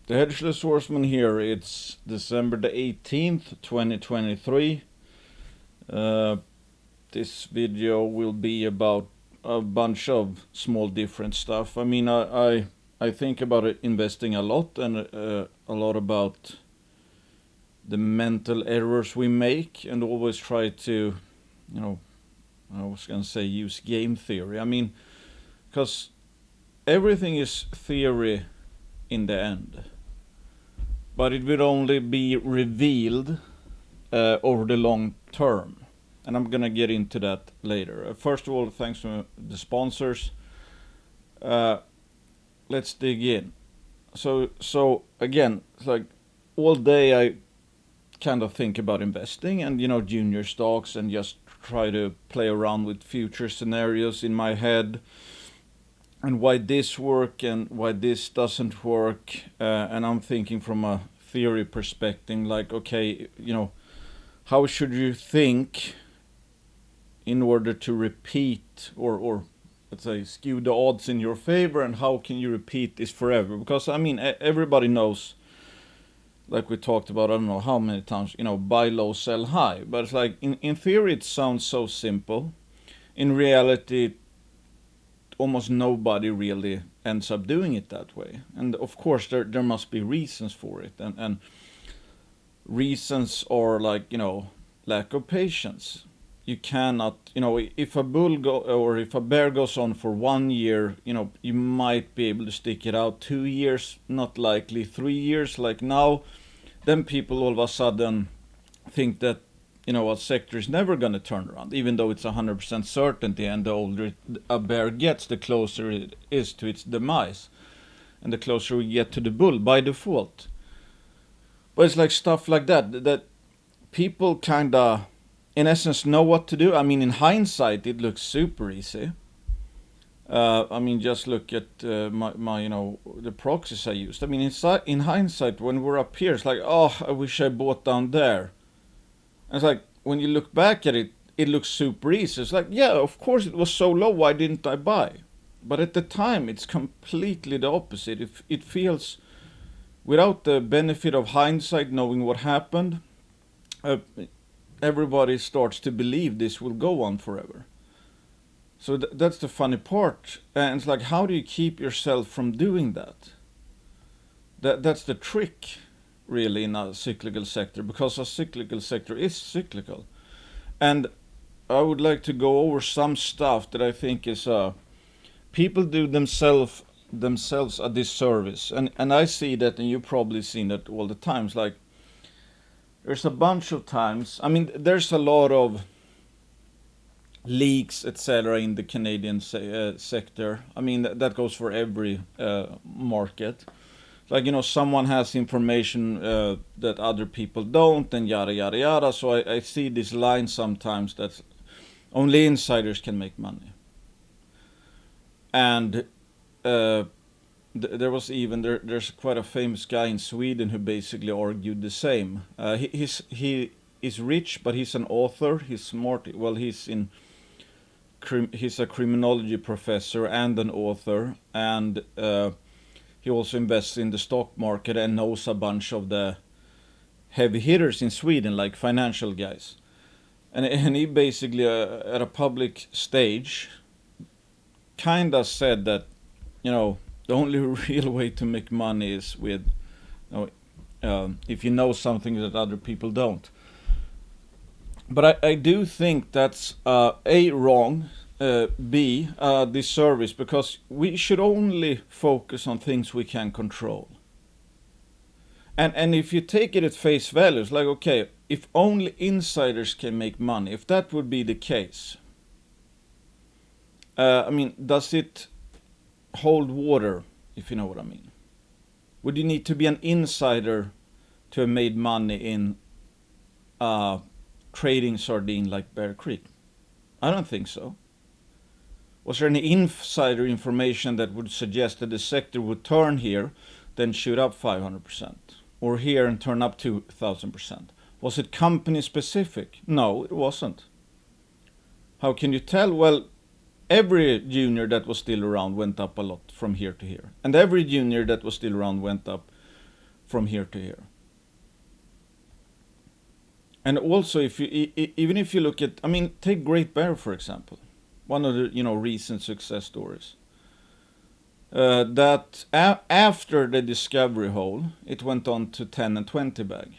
The Hedgeless Horseman here. It's December the 18th, 2023. This video will be about a bunch of small different stuff. I think about it, investing a lot, and a lot about the mental errors we make, and always try to, I was gonna say use game theory. Because everything is theory in the end, but it will only be revealed over the long term. And I'm gonna get into that later. First of all, thanks to the sponsors. Let's dig in. So again, it's like all day I kind of think about investing and junior stocks, and just try to play around with future scenarios in my head, and why this work and why this doesn't work. And I'm thinking from a theory perspective, like, okay, how should you think in order to repeat, or let's say skew the odds in your favor, and how can you repeat this forever? Because everybody knows, like we talked about, I don't know how many times, buy low, sell high. But it's like, in theory it sounds so simple. In reality, almost nobody really ends up doing it that way. And of course there must be reasons for it, and reasons are like, lack of patience. You cannot, if a if a bear goes on for 1 year, you might be able to stick it out 2 years, not likely 3 years like now. Then people all of a sudden think that, a sector is never going to turn around, even though it's 100% certainty. And the older a bear gets, the closer it is to its demise, and the closer we get to the bull by default. But it's like stuff like that people kinda, in essence, know what to do. In hindsight, it looks super easy. Just look at my the proxies I used. In hindsight, when we're up here, it's like, oh, I wish I bought down there. And it's like, when you look back at it, it looks super easy. It's like, yeah, of course it was so low, why didn't I buy? But at the time, it's completely the opposite. It feels, without the benefit of hindsight, knowing what happened, everybody starts to believe this will go on forever. So that's the funny part. And it's like, how do you keep yourself from doing that? That's the trick, really, in a cyclical sector, because a cyclical sector is cyclical. And I would like to go over some stuff that I think is people do themselves a disservice. And I see that, and you've probably seen that all the times. Like, there's a bunch of times, there's a lot of leaks, etc., in the Canadian sector. That goes for every market. Like, someone has information that other people don't, and yada yada yada. So I see this line sometimes that only insiders can make money. And there was even there's quite a famous guy in Sweden who basically argued the same. He is rich, but he's an author. He's smart. Well, he's a criminology professor and an author, and he also invests in the stock market and knows a bunch of the heavy hitters in Sweden, like financial guys. And he basically, at a public stage, kinda said that, the only real way to make money is with, if you know something that other people don't. But I do think that's A, wrong, B, disservice, because we should only focus on things we can control. And if you take it at face value, it's like, okay, if only insiders can make money, if that would be the case, does it hold water, if you know what I mean? Would you need to be an insider to have made money in trading sardine like Bear Creek? I don't think so. Was there any insider information that would suggest that the sector would turn here, then shoot up 500%, or here and turn up 2,000%? Was it company specific? No, it wasn't. How can you tell? Well, every junior that was still around went up a lot from here to here. And every junior that was still around went up from here to here. And also, if you even if you look at, I mean, take Great Bear for example, one of the recent success stories. That after the discovery hole, it went on to 10 and 20 bag.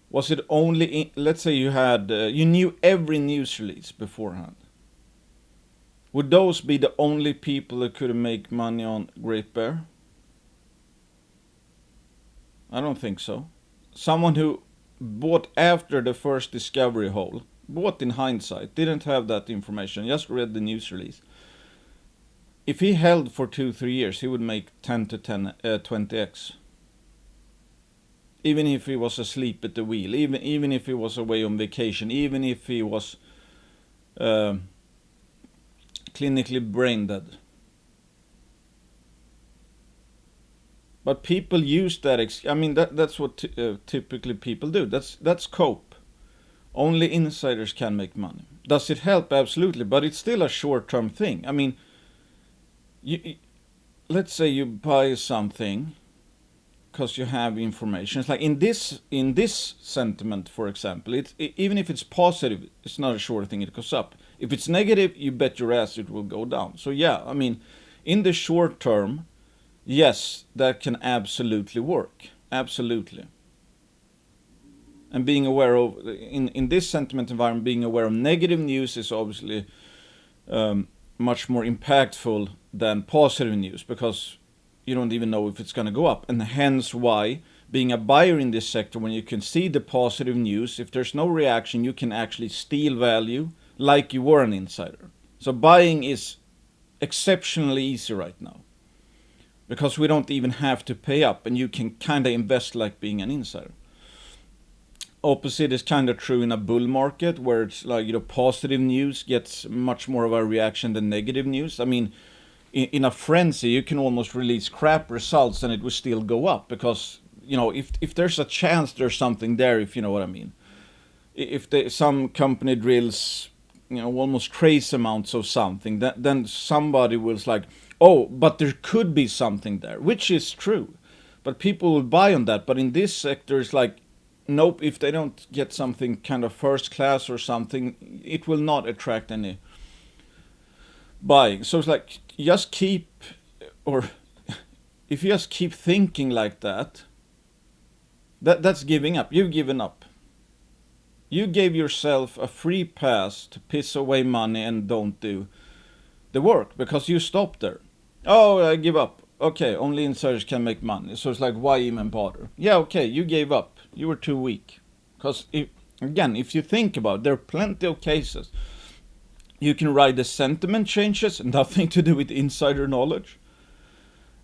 Was it only, let's say you had, you knew every news release beforehand. Would those be the only people that could make money on Great Bear? I don't think so. Someone who bought after the first discovery hole, bought in hindsight, didn't have that information, just read the news release. If he held for 2-3 years, he would make 10 to 20x. Even if he was asleep at the wheel, even if he was away on vacation, even if he was clinically brain dead. But people use that. I mean, that's what typically people do. That's cope. Only insiders can make money. Does it help? Absolutely, but it's still a short-term thing. I mean, let's say you buy something because you have information. It's like in this sentiment, for example, even if it's positive, it's not a sure thing, it goes up. If it's negative, you bet your ass it will go down. So yeah, I mean, in the short term, yes, that can absolutely work. Absolutely. And being aware of, in this sentiment environment, being aware of negative news is obviously much more impactful than positive news, because you don't even know if it's going to go up. And hence why being a buyer in this sector, when you can see the positive news, if there's no reaction, you can actually steal value like you were an insider. So buying is exceptionally easy right now, because we don't even have to pay up, and you can kind of invest like being an insider. Opposite is kind of true in a bull market, where it's like, positive news gets much more of a reaction than negative news. I mean, in a frenzy, you can almost release crap results and it will still go up, because if there's a chance there's something there, if you know what I mean. If some company drills almost trace amounts of something, then somebody will like, oh, but there could be something there, which is true, but people will buy on that. But in this sector, it's like, nope, if they don't get something kind of first class or something, it will not attract any buying. So it's like, just keep, or if you just keep thinking like that's giving up. You've given up. You gave yourself a free pass to piss away money and don't do the work, because you stopped there. Oh, I give up. Okay, only insiders can make money. So it's like, why even bother? Yeah, okay, you gave up. You were too weak. Because, if you think about it, there are plenty of cases. You can ride the sentiment changes, nothing to do with insider knowledge.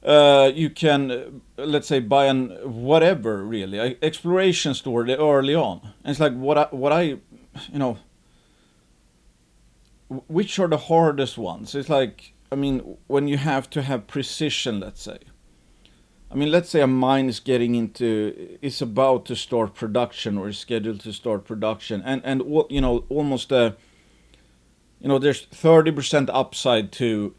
You can, let's say, buy an whatever, really, exploration story early on. And it's like, which are the hardest ones? It's like, I mean, when you have to have precision, let's say. I mean, let's say a mine is about to start production, or is scheduled to start production, and almost there's 30% upside to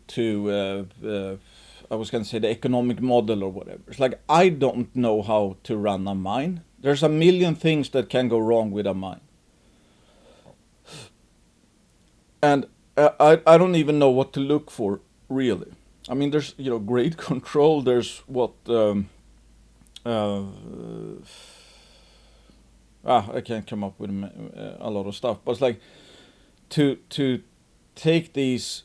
I was going to say the economic model or whatever. It's like, I don't know how to run a mine. There's a million things that can go wrong with a mine. And I don't even know what to look for, really. I mean, there's, grade control, there's what, I can't come up with a lot of stuff, but it's like, to take these,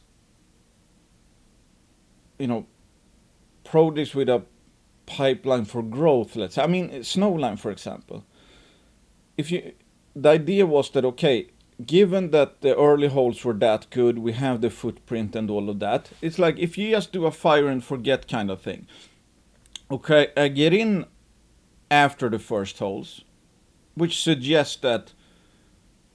projects with a pipeline for growth, let's say. I mean, Snowline, for example. The idea was that, okay, given that the early holes were that good, we have the footprint and all of that. It's like, if you just do a fire and forget kind of thing. Okay, I get in after the first holes, which suggests that,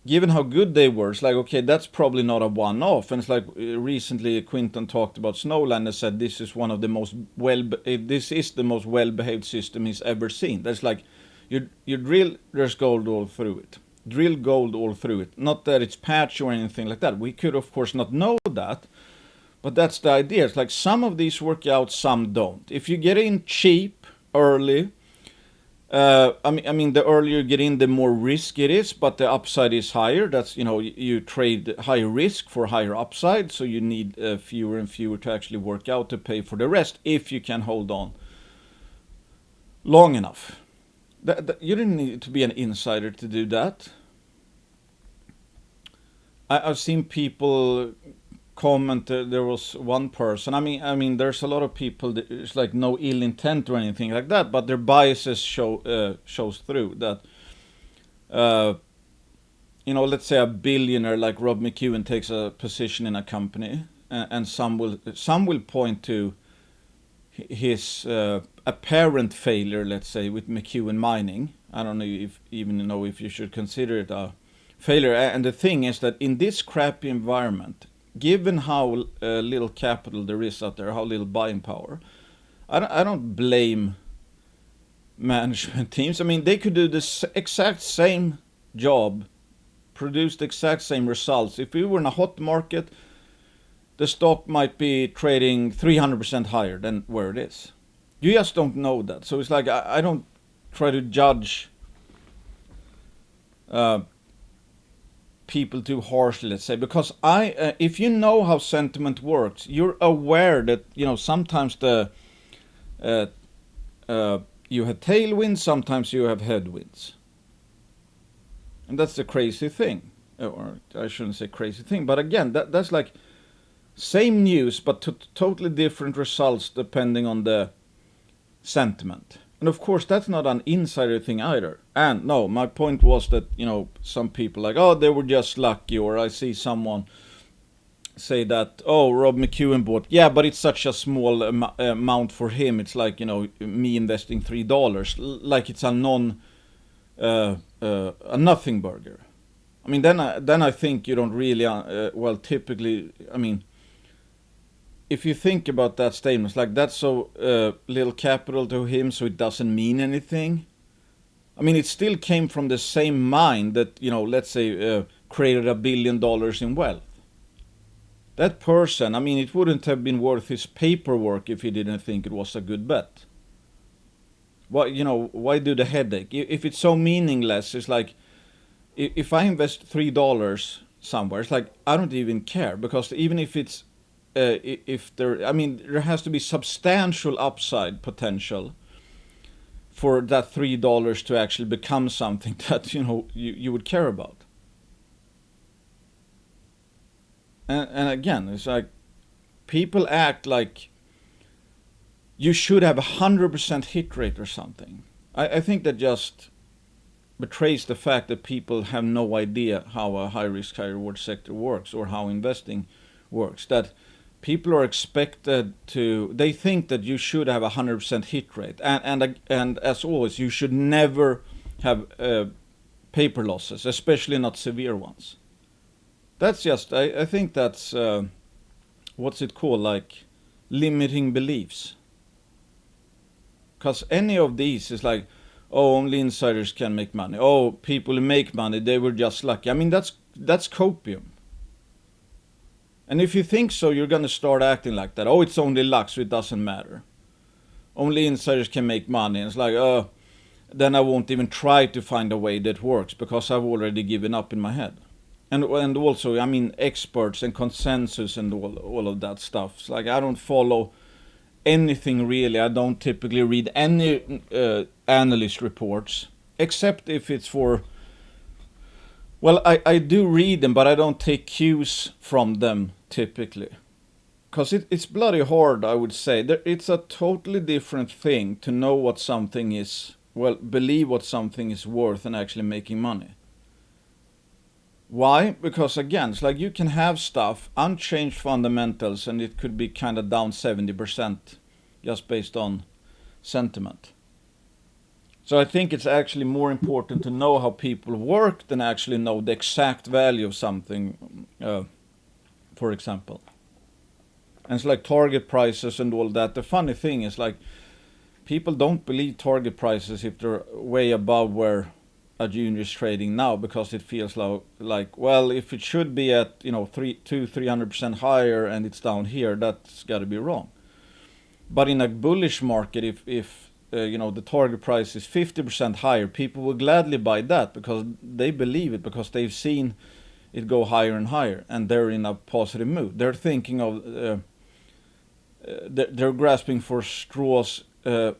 given how good they were, it's like, okay, that's probably not a one-off. And it's like, recently Quinton talked about Snowline and said this is one of the most this is the most well-behaved system he's ever seen. That's like, you drill, there's gold all through it. Drill gold all through it. Not that it's patchy or anything like that. We could, of course, not know that, but that's the idea. It's like, some of these work out, some don't. If you get in cheap, early, I mean, the earlier you get in, the more risk it is, but the upside is higher. That's, you trade higher risk for higher upside, so you need fewer and fewer to actually work out to pay for the rest if you can hold on long enough. You didn't need to be an insider to do that. I've seen people comment. There was one person. I mean, there's a lot of people. It's like no ill intent or anything like that, but their biases shows through that. Uh, let's say a billionaire like Rob McEwen takes a position in a company, and some will point to his apparent failure, let's say, with McEwen Mining. I don't know if you should consider it a failure. And the thing is that in this crappy environment, given how little capital there is out there, how little buying power, I don't blame management teams. I mean, they could do the exact same job, produce the exact same results. If we were in a hot market, the stock might be trading 300% higher than where it is. You just don't know that. So it's like I don't try to judge uh, people too harshly, let's say, because if you know how sentiment works, you're aware that sometimes uh, you have tailwinds, sometimes you have headwinds, and that's the crazy thing. Or I shouldn't say crazy thing, but again, that's like same news, but totally different results depending on the sentiment. And of course, that's not an insider thing either. And no, my point was that, some people like, oh, they were just lucky, or I see someone say that, oh, Rob McEwen bought, yeah, but it's such a small amount for him. It's like, me investing $3, like it's a a nothing burger. I mean, then I think you don't really, typically, I mean, if you think about that statement, it's like that's so little capital to him, so it doesn't mean anything. I mean, it still came from the same mind that, let's say, created $1 billion in wealth. That person, I mean, it wouldn't have been worth his paperwork if he didn't think it was a good bet. Why do the headache? If it's so meaningless, it's like, if I invest $3 somewhere, it's like I don't even care, because even if it's there has to be substantial upside potential for that $3 to actually become something that you would care about. And again, it's like people act like you should have 100% hit rate or something. I think that just betrays the fact that people have no idea how a high risk, high reward sector works, or how investing works. That people are expected to, they think that you should have 100% hit rate, and as always, you should never have paper losses, especially not severe ones. That's just, I think that's what's it called, like limiting beliefs. Because any of these is like, oh, only insiders can make money. Oh, people who make money, they were just lucky. I mean, that's copium. And if you think so, you're going to start acting like that. Oh, it's only luck, so it doesn't matter. Only insiders can make money. And it's like, then I won't even try to find a way that works, because I've already given up in my head. And also, I mean, experts and consensus and all of that stuff. It's like I don't follow anything really. I don't typically read any analyst reports, except if it's for, well, I do read them, but I don't take cues from them typically. Because it's bloody hard, I would say. It's a totally different thing to know what something is, well, believe what something is worth and actually making money. Why? Because again, it's like you can have stuff, unchanged fundamentals, and it could be kind of down 70% just based on sentiment. So I think it's actually more important to know how people work than actually know the exact value of something, for example. And it's like target prices and all that. The funny thing is, like, people don't believe target prices if they're way above where a junior is trading now, because it feels like, well, if it should be at 300% higher and it's down here, that's got to be wrong. But in a bullish market, if the target price is 50% higher, people will gladly buy that because they believe it, because they've seen it go higher and higher, and they're in a positive mood. They're thinking of, they're grasping for straws to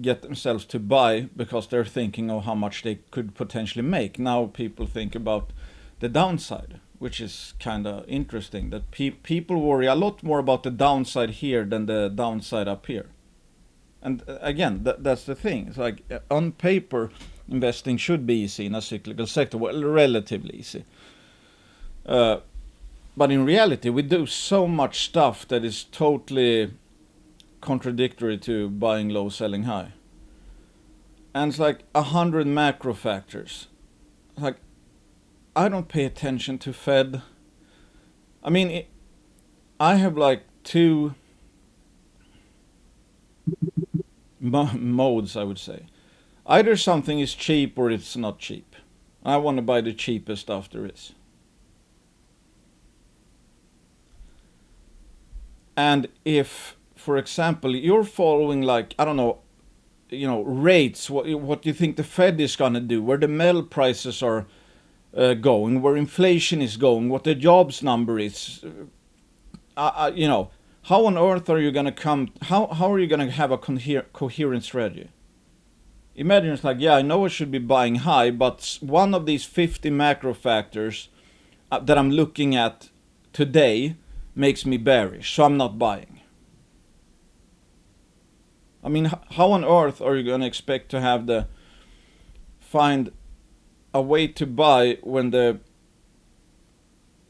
get themselves to buy because they're thinking of how much they could potentially make. Now people think about the downside, which is kind of interesting, that people worry a lot more about the downside here than the downside up here. And again, that's the thing. It's like, on paper, investing should be easy in a cyclical sector, well, relatively easy. But in reality, we do so much stuff that is totally contradictory to buying low, selling high. And it's like 100 macro factors. Like, I don't pay attention to Fed. I mean, I have like two modes, I would say. Either something is cheap or it's not cheap. I want to buy the cheapest stuff there is. And if, for example, you're following, like, I don't know, rates, what you think the Fed is going to do, where the metal prices are going, where inflation is going, what the jobs number is, how on earth are you going to how are you going to have a coherent strategy? Imagine it's like, yeah, I know I should be buying high, but one of these 50 macro factors that I'm looking at today makes me bearish, so I'm not buying. I mean, how on earth are you going to expect to find a way to buy when the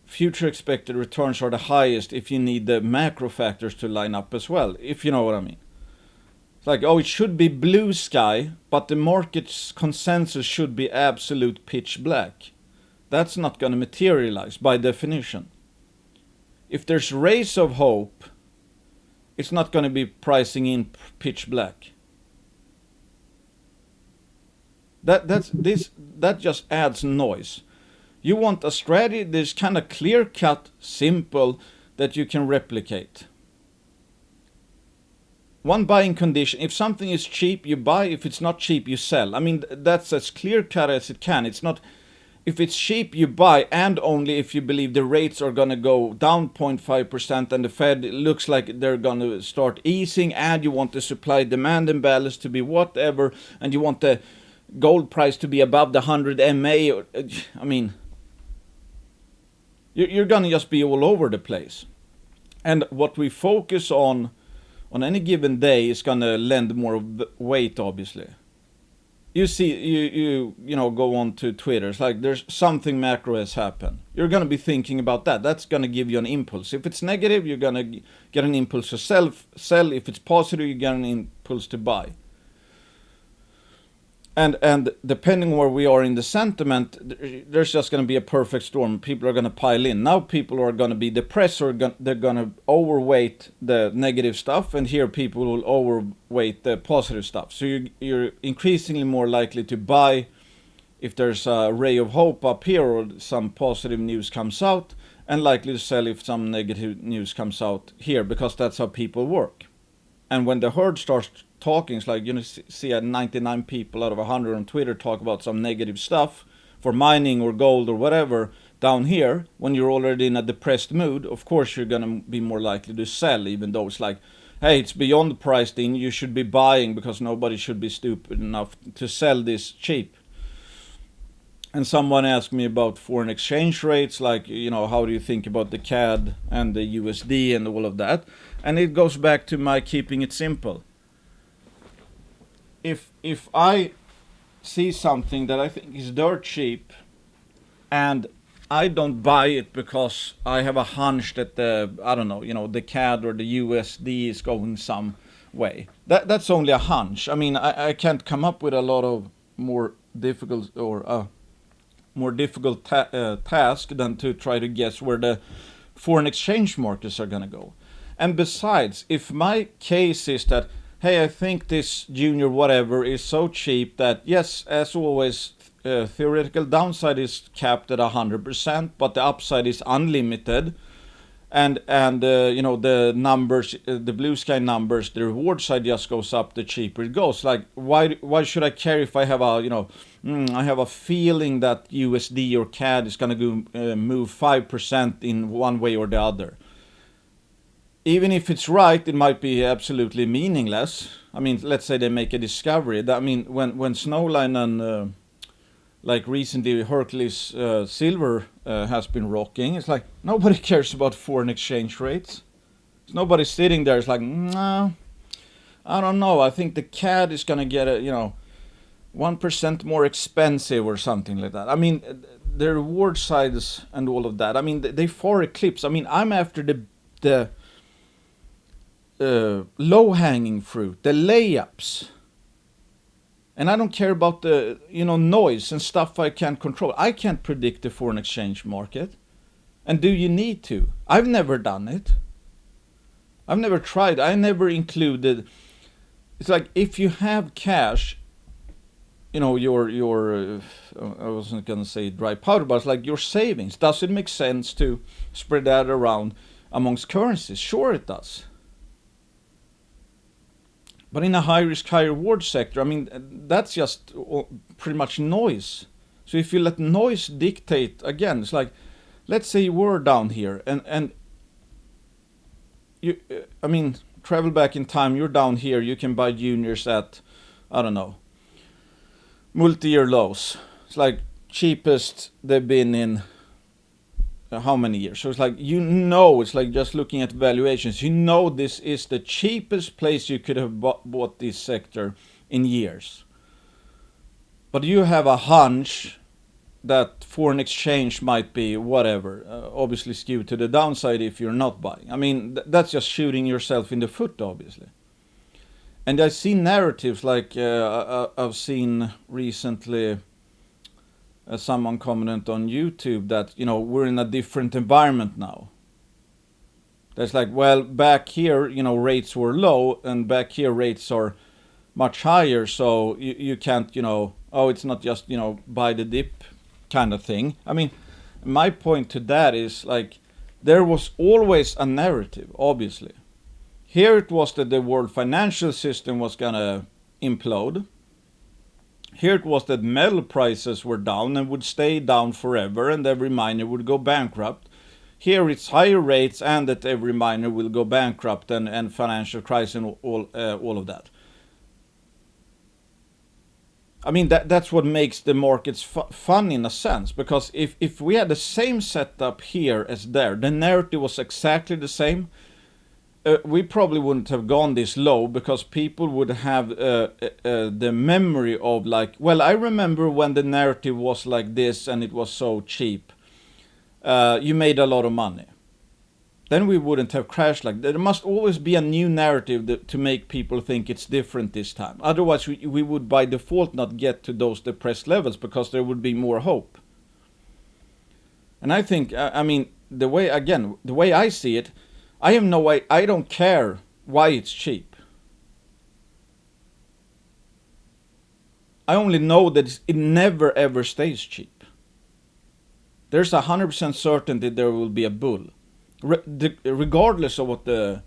future expected returns are the highest if you need the macro factors to line up as well, if you know what I mean? It's like, oh, it should be blue sky, but the market's consensus should be absolute pitch black. That's not going to materialize by definition. If there's rays of hope, it's not going to be pricing in pitch black. That just adds noise. You want a strategy that's kind of clear cut, simple, that you can replicate. One buying condition: if something is cheap, you buy. If it's not cheap, you sell. I mean, that's as clear cut as it can. It's not, if it's cheap, you buy, and only if you believe the rates are going to go down 0.5% and the Fed looks like they're going to start easing, and you want the supply-demand imbalance to be whatever, and you want the gold price to be above the 100 MA. I mean, you're going to just be all over the place. And what we focus on any given day is going to lend more weight, obviously. You see, you go on to Twitter. It's like there's something macro has happened. You're going to be thinking about that. That's going to give you an impulse. If it's negative, you're going to get an impulse to sell. If it's positive, you get an impulse to buy. And depending where we are in the sentiment, there's just going to be a perfect storm. People are going to pile in. Now people are going to be depressed, or they're going to overweight the negative stuff, and here people will overweight the positive stuff. So you're increasingly more likely to buy if there's a ray of hope up here or some positive news comes out, and likely to sell if some negative news comes out here, because that's how people work. And when the herd starts talking, it's like, see 99 people out of 100 on Twitter talk about some negative stuff for mining or gold or whatever down here. When you're already in a depressed mood, of course you're going to be more likely to sell, even though it's like, hey, it's beyond priced in, you should be buying, because nobody should be stupid enough to sell this cheap. And someone asked me about foreign exchange rates, like, how do you think about the CAD and the USD and all of that? And it goes back to my keeping it simple. If I see something that I think is dirt cheap, and I don't buy it because I have a hunch that the CAD or the USD is going some way. That's only a hunch. I mean, I can't come up with a lot of more difficult task than to try to guess where the foreign exchange markets are going to go. And besides, if my case is that, hey, I think this junior whatever is so cheap that, yes, as always, theoretical downside is capped at 100%, but the upside is unlimited. and the numbers, the blue sky numbers, the reward side just goes up the cheaper it goes. Like why should I care if I have a I have a feeling that USD or CAD is gonna go move 5% in one way or the other. Even if it's right, it might be absolutely meaningless. I mean, let's say they make a discovery. I mean, when Snowline and like recently Hercules Silver has been rocking, it's like nobody cares about foreign exchange rates. Nobody sitting there is like, no, I don't know. I think the CAD is gonna get 1% more expensive or something like that. I mean, the reward sides and all of that. I mean, they far eclipse. I mean, I'm after the low-hanging fruit, the layups. And I don't care about the noise and stuff I can't control. I can't predict the foreign exchange market. And do you need to? I've never done it. I've never tried. I never included. It's like if you have cash, your I wasn't gonna say dry powder, but it's like your savings. Does it make sense to spread that around amongst currencies? Sure, it does. But in a high risk, high reward sector, I mean, that's just pretty much noise. So if you let noise dictate, again, it's like, let's say you were down here and you, I mean, travel back in time, you're down here, you can buy juniors at, I don't know, multi-year lows. It's like cheapest they've been in how many years. So it's like, it's like just looking at valuations, this is the cheapest place you could have bought this sector in years. But you have a hunch that foreign exchange might be whatever, obviously skewed to the downside if you're not buying. I mean, that's just shooting yourself in the foot, obviously. And I see narratives like I've seen recently someone commented on YouTube that we're in a different environment now. That's like, well, back here rates were low and back here rates are much higher, so you can't it's not just buy the dip kind of thing. I mean, my point to that is like there was always a narrative, obviously. Here it was that the world financial system was gonna implode. Here it was that metal prices were down and would stay down forever and every miner would go bankrupt. Here it's higher rates and that every miner will go bankrupt and financial crisis and all of that. I mean, that's what makes the markets fun in a sense, because if we had the same setup here as there, the narrative was exactly the same, we probably wouldn't have gone this low because people would have the memory of like, well, I remember when the narrative was like this and it was so cheap. You made a lot of money. Then we wouldn't have crashed like that. There must always be a new narrative to make people think it's different this time. Otherwise, we would by default not get to those depressed levels because there would be more hope. And I think, I mean, the way I see it, I don't care why it's cheap. I only know that it never ever stays cheap. There's 100% certainty there will be a bull. Regardless of what the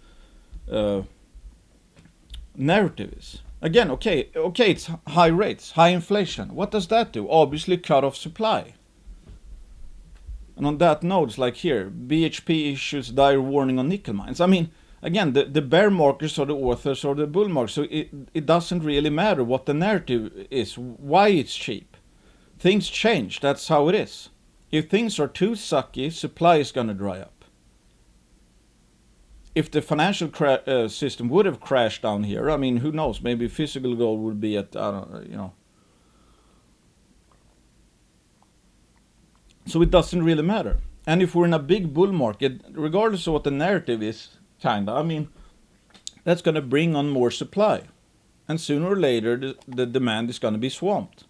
narrative is. Again, okay, it's high rates, high inflation. What does that do? Obviously cut off supply. And on that note, it's like here, BHP issues dire warning on nickel mines. I mean, again, the bear markers are the authors of the bull market, so it doesn't really matter what the narrative is, why it's cheap. Things change, that's how it is. If things are too sucky, supply is gonna dry up. If the financial system would have crashed down here, I mean, who knows? Maybe physical gold would be at, I don't know, So it doesn't really matter. And if we're in a big bull market, regardless of what the narrative is, I mean, that's going to bring on more supply. And sooner or later, the demand is going to be swamped.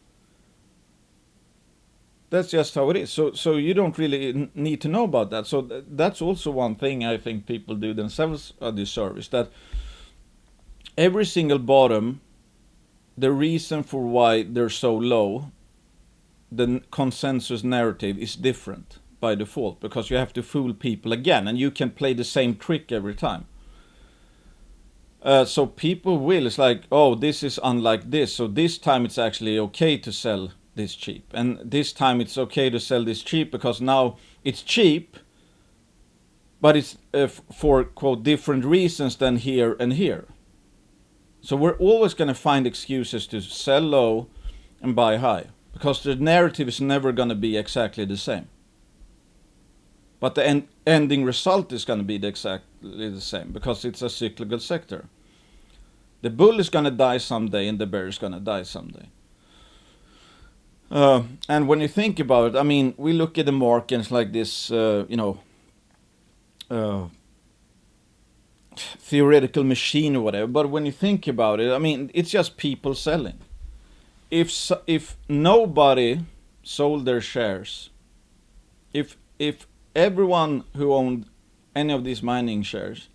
That's just how it is. So you don't really need to know about that. So that's also one thing I think people do themselves a disservice, that every single bottom, the reason for why they're so low, the consensus narrative is different. by default, because you have to fool people again, and you can play the same trick every time. So people will, it's like, oh, this is unlike this, so this time it's actually okay to sell this cheap, and this time it's okay to sell this cheap because now it's cheap, but it's for, quote, different reasons than here and here. So we're always going to find excuses to sell low and buy high, because the narrative is never going to be exactly the same. But the ending result is going to be exactly the same, because it's a cyclical sector. The bull is going to die someday, and the bear is going to die someday. And when you think about it, I mean, we look at the markets like this, theoretical machine or whatever. But when you think about it, I mean, it's just people selling. If nobody sold their shares, if everyone who owned any of these mining shares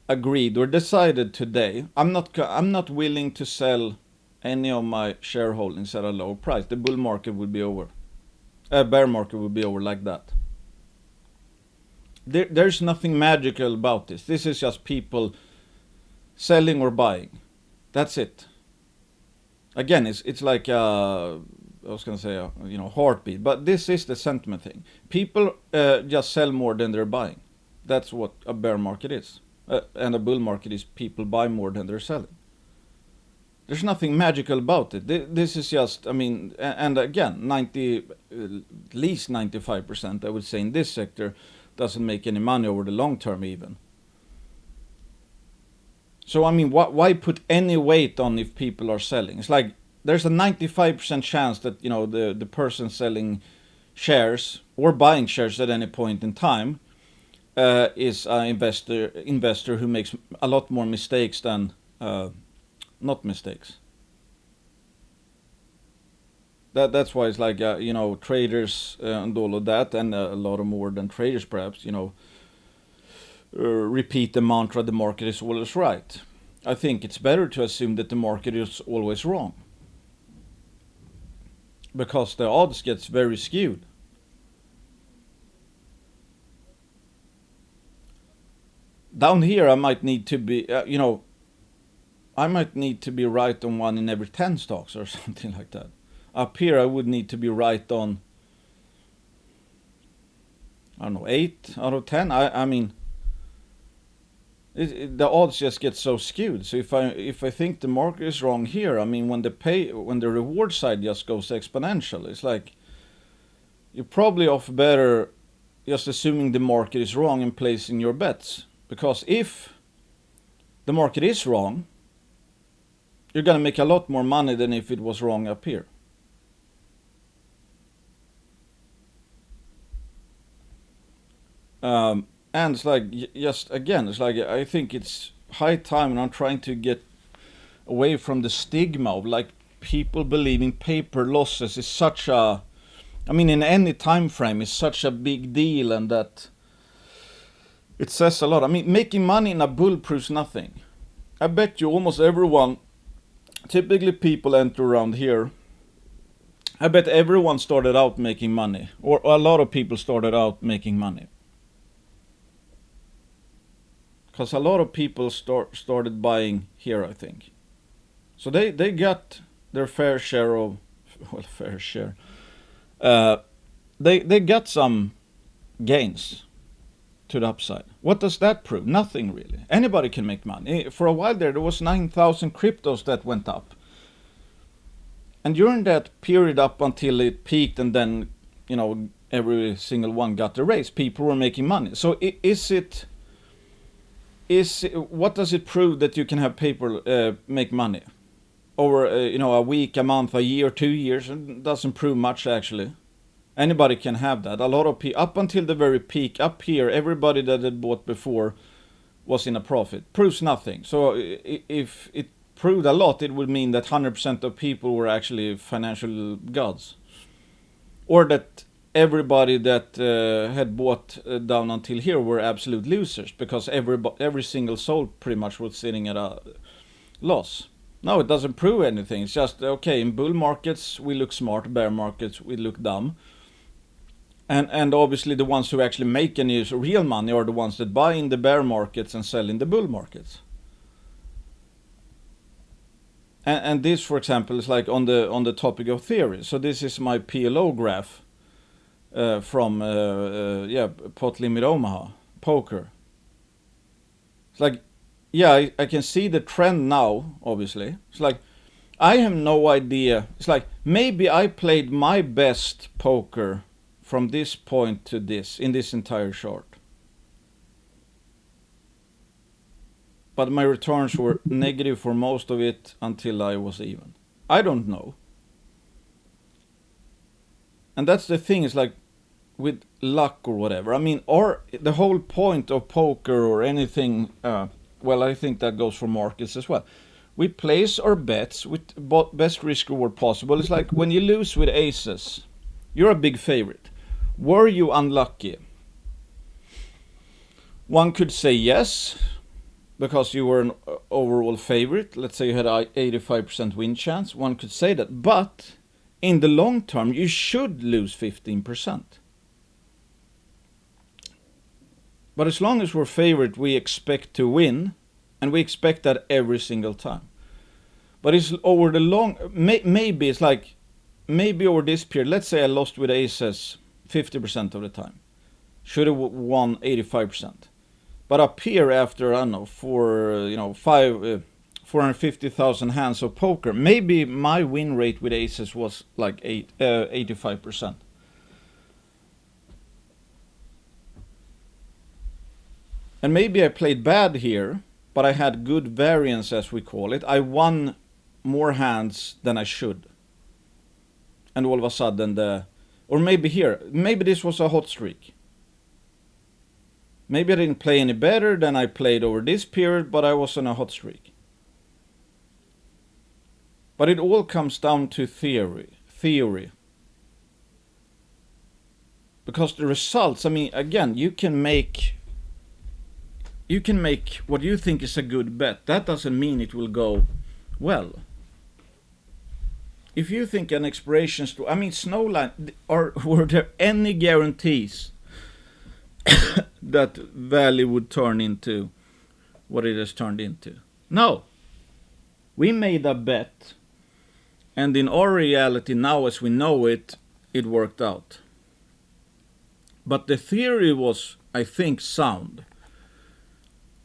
agreed or decided today, I'm not willing to sell any of my shareholdings at a low price, the bull market would be over. Bear market would be over like that. There's nothing magical about this. This is just people selling or buying. That's it. Again, it's like I was gonna say heartbeat, but this is the sentiment thing. People just sell more than they're buying. That's what a bear market is, and a bull market is people buy more than they're selling. There's nothing magical about it. This is just, I mean, and again, at least 95%, I would say, in this sector doesn't make any money over the long term even. So I mean, why put any weight on if people are selling? It's like there's a 95% chance that the person selling shares or buying shares at any point in time is an investor who makes a lot more mistakes than not mistakes. That's why it's like traders and all of that, and a lot of more than traders perhaps repeat the mantra, the market is always right. I think it's better to assume that the market is always wrong, because the odds gets very skewed. Down here I might need to be I might need to be right on 1 in every 10 stocks or something like that. Up here I would need to be right on, I don't know, 8 out of 10. I mean, the odds just get so skewed. So if I think the market is wrong here, I mean, when the reward side just goes exponential, it's like you're probably off better just assuming the market is wrong and placing your bets. Because if the market is wrong, you're going to make a lot more money than if it was wrong up here. And it's like, just again, it's like, I think it's high time, and I'm trying to get away from the stigma of like people believing paper losses is such a, I mean, in any time frame is such a big deal, and that it says a lot. I mean, making money in a bull proves nothing. I bet you almost everyone, typically people enter around here, I bet everyone started out making money, or a lot of people started out making money. Because a lot of people started buying here, I think. So they got their fair share of, well, fair share. They got some gains to the upside. What does that prove? Nothing really. Anybody can make money. For a while there was 9,000 cryptos that went up. And during that period up until it peaked, and then, every single one got the raise, people were making money. So what does it prove that you can have paper make money over a week, a month, a year, 2 years? It doesn't prove much actually. Anybody can have that. A lot of people, up until the very peak up here, everybody that had bought before was in a profit. Proves nothing. So if it proved a lot, it would mean that 100% of people were actually financial gods, or that everybody that had bought down until here were absolute losers, because every single soul pretty much was sitting at a loss. No, it doesn't prove anything. It's just, okay, in bull markets we look smart, bear markets we look dumb. And obviously the ones who actually make any real money are the ones that buy in the bear markets and sell in the bull markets. And this, for example, is like on the topic of theory. So this is my PLO graph from pot limit Omaha poker. It's like, yeah, I can see the trend now. Obviously, it's like I have no idea. It's like maybe I played my best poker from this point to this in this entire chart. But my returns were negative for most of it until I was even. I don't know. And that's the thing, is like with luck or whatever. I mean, or the whole point of poker or anything, well, I think that goes for markets as well. We place our bets with best risk reward possible. It's like when you lose with aces, you're a big favorite. Were you unlucky? One could say yes, because you were an overall favorite. Let's say you had an 85% win chance. One could say that. But in the long term, you should lose 15%. But as long as we're favorite, we expect to win. And we expect that every single time. But it's over the long... Maybe it's like... Maybe over this period, let's say I lost with aces 50% of the time. Should have won 85%. But up here, after, I don't know, 450,000 hands of poker, maybe my win rate with aces was like 85%. And maybe I played bad here, but I had good variance, as we call it. I won more hands than I should. And all of a sudden or maybe here, maybe this was a hot streak. Maybe I didn't play any better than I played over this period, but I was on a hot streak. But it all comes down to theory. Because the results, I mean, again, you can make what you think is a good bet. That doesn't mean it will go well. If you think an expiration I mean, Snowline, were there any guarantees that Valley would turn into what it has turned into? No. We made a bet, and in our reality now as we know it, it worked out. But the theory was, I think, sound.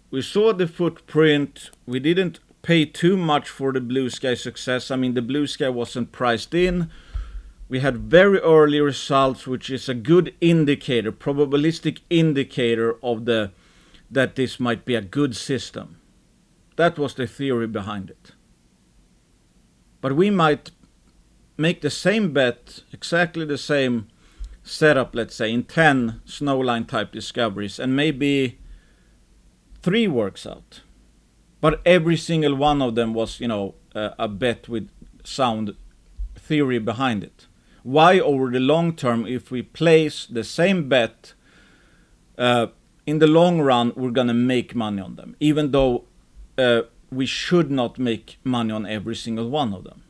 We saw the footprint, we didn't pay too much for the blue sky success. I mean, the blue sky wasn't priced in. We had very early results, which is a good indicator, probabilistic indicator of that this might be a good system. That was the theory behind it. But we might make the same bet, exactly the same setup, let's say, in 10 Snowline type discoveries, and maybe 3 works out. But every single one of them was, a bet with sound theory behind it. Why over the long term, if we place the same bet, in the long run, we're going to make money on them, even though we should not make money on every single one of them.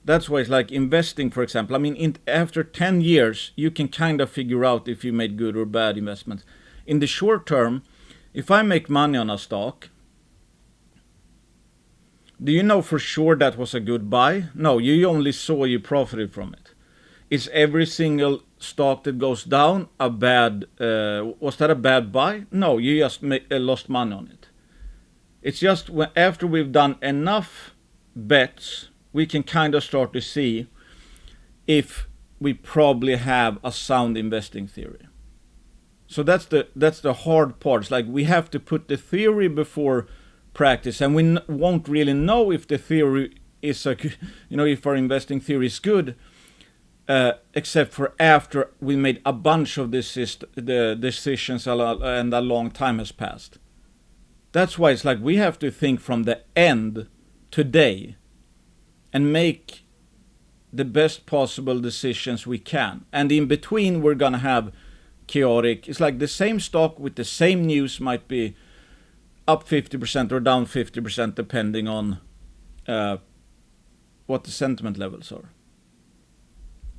That's why it's like investing, for example. I mean, after 10 years, you can kind of figure out if you made good or bad investments. In the short term, if I make money on a stock, do you know for sure that was a good buy? No, you only saw you profited from it. Is every single stock that goes down a bad, was that a bad buy? No, you just lost money on it. It's just after we've done enough bets, we can kind of start to see if we probably have a sound investing theory. So that's the hard part. It's like we have to put the theory before practice, and we won't really know if the theory is if our investing theory is good, except for after we made a bunch of the decisions and a long time has passed. That's why it's like we have to think from the end today and make the best possible decisions we can. And in between, we're gonna have chaotic. It's like the same stock with the same news might be up 50% or down 50% depending on what the sentiment levels are.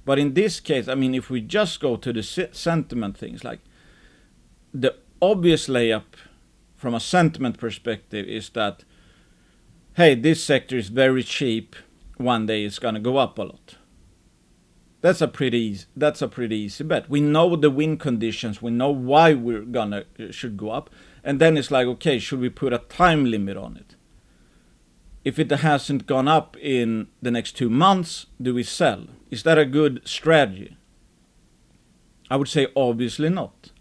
But in this case, I mean, if we just go to the sentiment things, like the obvious layup from a sentiment perspective is that, hey, this sector is very cheap. One day it's going to go up a lot. That's a pretty easy bet. We know the win conditions. We know why should go up. And then it's like, okay, should we put a time limit on it? If it hasn't gone up in the next 2 months, do we sell? Is that a good strategy? I would say obviously not.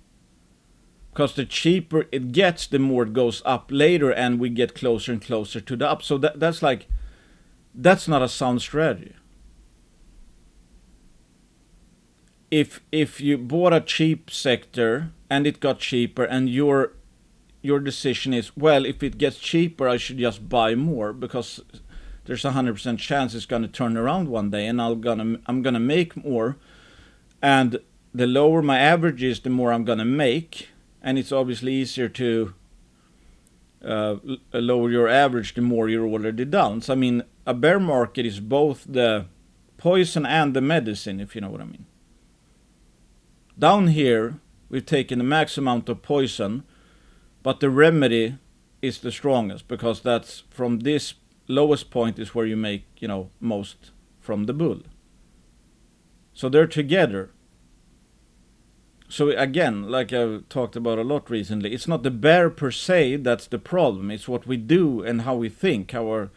Because the cheaper it gets, the more it goes up later, and we get closer and closer to the up. So that's not a sound strategy. If you bought a cheap sector and it got cheaper, and your decision is, well, if it gets cheaper, I should just buy more because there's 100% chance it's going to turn around one day, and I'm gonna make more, and the lower my average is, the more I'm gonna make, and it's obviously easier to lower your average the more you're already down. So I mean, a bear market is both the poison and the medicine, if you know what I mean. Down here, we've taken the max amount of poison, but the remedy is the strongest, because that's from this lowest point is where you make, most from the bull. So they're together. So again, like I've talked about a lot recently, it's not the bear per se that's the problem. It's what we do and how we think, how our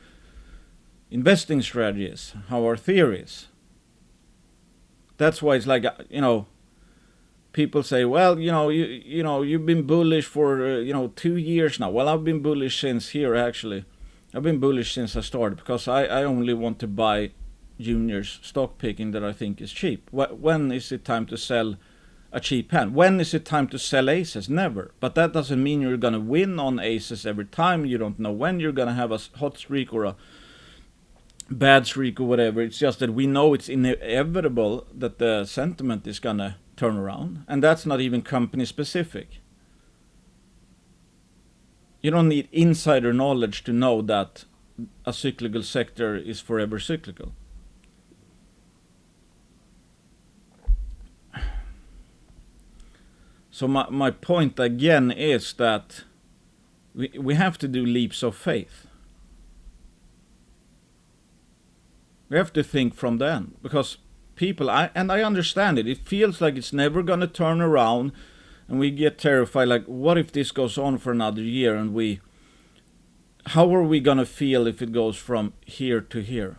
investing strategy is, how our theory is. That's why it's like, people say, well, you've been bullish for 2 years now. Well, I've been bullish since here, actually. I've been bullish since I started, because I only want to buy juniors stock picking that I think is cheap. When is it time to sell a cheap hand? When is it time to sell aces? Never. But that doesn't mean you're going to win on aces every time. You don't know when you're going to have a hot streak or a bad streak or whatever. It's just that we know it's inevitable that the sentiment is going to turn around, and that's not even company specific. You don't need insider knowledge to know that a cyclical sector is forever cyclical. So my point again is that we have to do leaps of faith. We have to think from the end, because people, I understand it. It feels like it's never going to turn around, and we get terrified. Like, what if this goes on for another year, and how are we going to feel if it goes from here to here?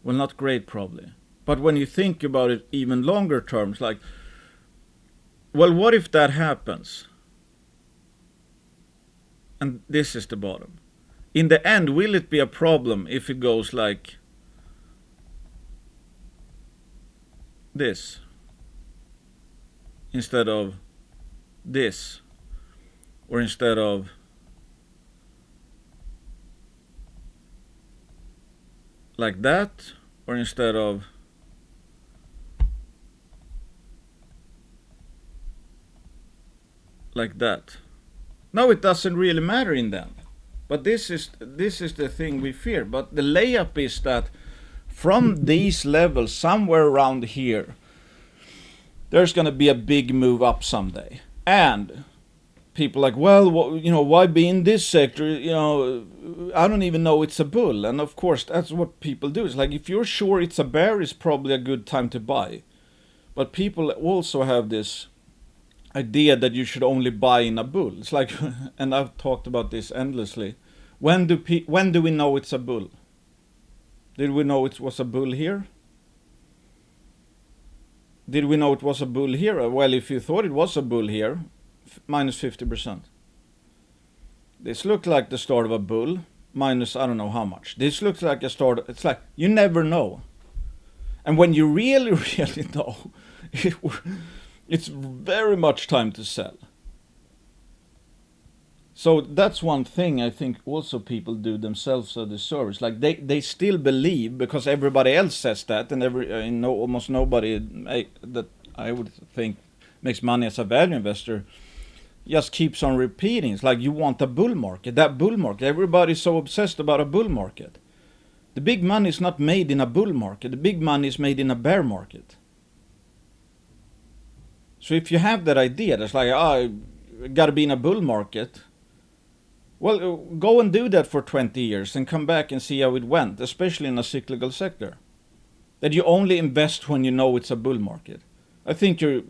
Well, not great, probably. But when you think about it even longer terms, like, well, what if that happens? And this is the bottom. In the end, will it be a problem if it goes like this instead of this, or instead of like that, or instead of like that? No, it doesn't really matter in them. But this is the thing we fear. But the layup is that from these levels, somewhere around here, there's going to be a big move up someday. And people are like, well, why be in this sector? I don't even know it's a bull. And of course, that's what people do. It's like, if you're sure it's a bear, it's probably a good time to buy. But people also have this idea that you should only buy in a bull. It's like, and I've talked about this endlessly. When do we know it's a bull? Did we know it was a bull here? Did we know it was a bull here? Well, if you thought it was a bull here, minus 50%. This looked like the start of a bull, minus I don't know how much. This looks like a start. It's like, you never know. And when you really, really know, it's very much time to sell. So that's one thing I think also people do themselves a disservice. Like they still believe, because everybody else says that, and almost nobody that I would think makes money as a value investor just keeps on repeating. It's like, you want a bull market. That bull market. Everybody's so obsessed about a bull market. The big money is not made in a bull market. The big money is made in a bear market. So if you have that idea, that's like, I gotta be in a bull market. Well, go and do that for 20 years and come back and see how it went, especially in a cyclical sector. That you only invest when you know it's a bull market. I think you're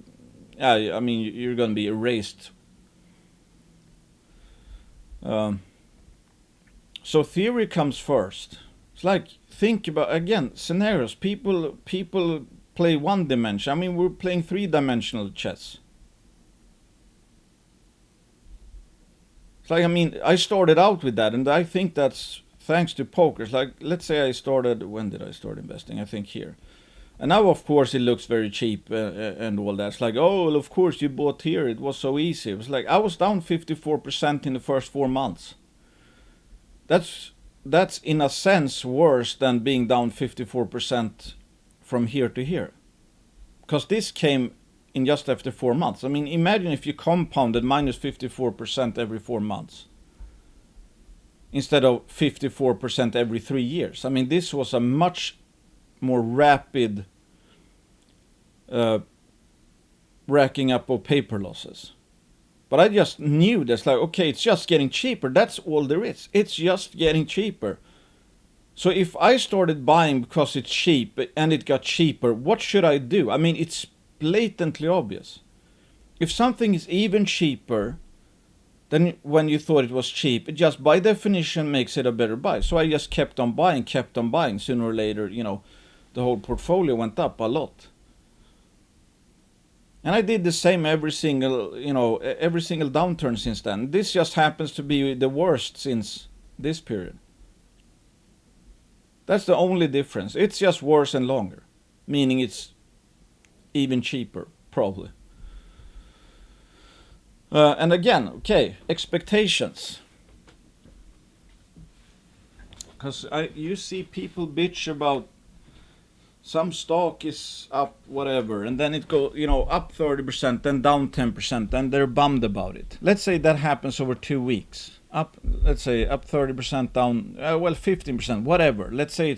going to be erased. So theory comes first. It's like, think about, again, scenarios. People play one dimension. I mean, we're playing 3-dimensional chess. It's like, I mean, I started out with that, and I think that's thanks to poker. It's like, let's say I started, when did I start investing? I think here. And now, of course, it looks very cheap and all that. It's like, oh, well, of course, you bought here. It was so easy. It was like, I was down 54% in the first 4 months. That's in a sense worse than being down 54% from here to here. Because this came in just after 4 months. I mean, imagine if you compounded minus 54% every 4 months. Instead of 54% every 3 years. I mean, this was a much more rapid racking up of paper losses. But I just knew that's like, okay, it's just getting cheaper. That's all there is. It's just getting cheaper. So if I started buying because it's cheap and it got cheaper, what should I do? I mean, it's blatantly obvious. If something is even cheaper than when you thought it was cheap, it just by definition makes it a better buy. So I just kept on buying. Sooner or later, the whole portfolio went up a lot. And I did the same every single downturn since then. This just happens to be the worst since this period. That's the only difference. It's just worse and longer, meaning it's even cheaper, probably. And again, okay, expectations. Because you see people bitch about some stock is up whatever, and then it go up 30%, then down 10%, then they're bummed about it. Let's say that happens over 2 weeks. Let's say up 30%, down 15%, whatever. Let's say